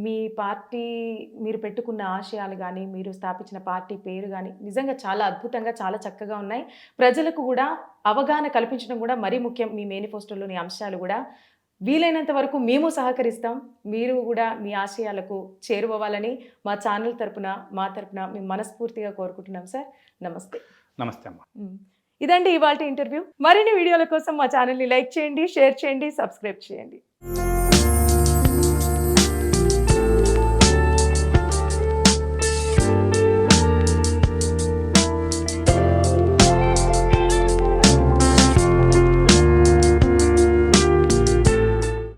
A: మీ పార్టీ మీరు పెట్టుకున్న ఆశయాలు కానీ, మీరు స్థాపించిన పార్టీ పేరు కానీ నిజంగా చాలా అద్భుతంగా, చాలా చక్కగా ఉన్నాయి. ప్రజలకు కూడా అవగాహన కల్పించడం కూడా మరీ ముఖ్యం. మీ మేనిఫెస్టోలోని అంశాలు కూడా వీలైనంత వరకు మేము సహకరిస్తాం. మీరు కూడా మీ ఆశయాలకు చేరువవ్వాలని మా ఛానల్ తరపున, మా తరపున మేము మనస్ఫూర్తిగా కోరుకుంటున్నాం సార్. నమస్తే.
B: నమస్తే అమ్మా.
A: ఇదండి ఇవాల్టి ఇంటర్వ్యూ. మరిన్ని వీడియోల కోసం మా ఛానల్ని లైక్ చేయండి, షేర్ చేయండి, సబ్స్క్రైబ్ చేయండి.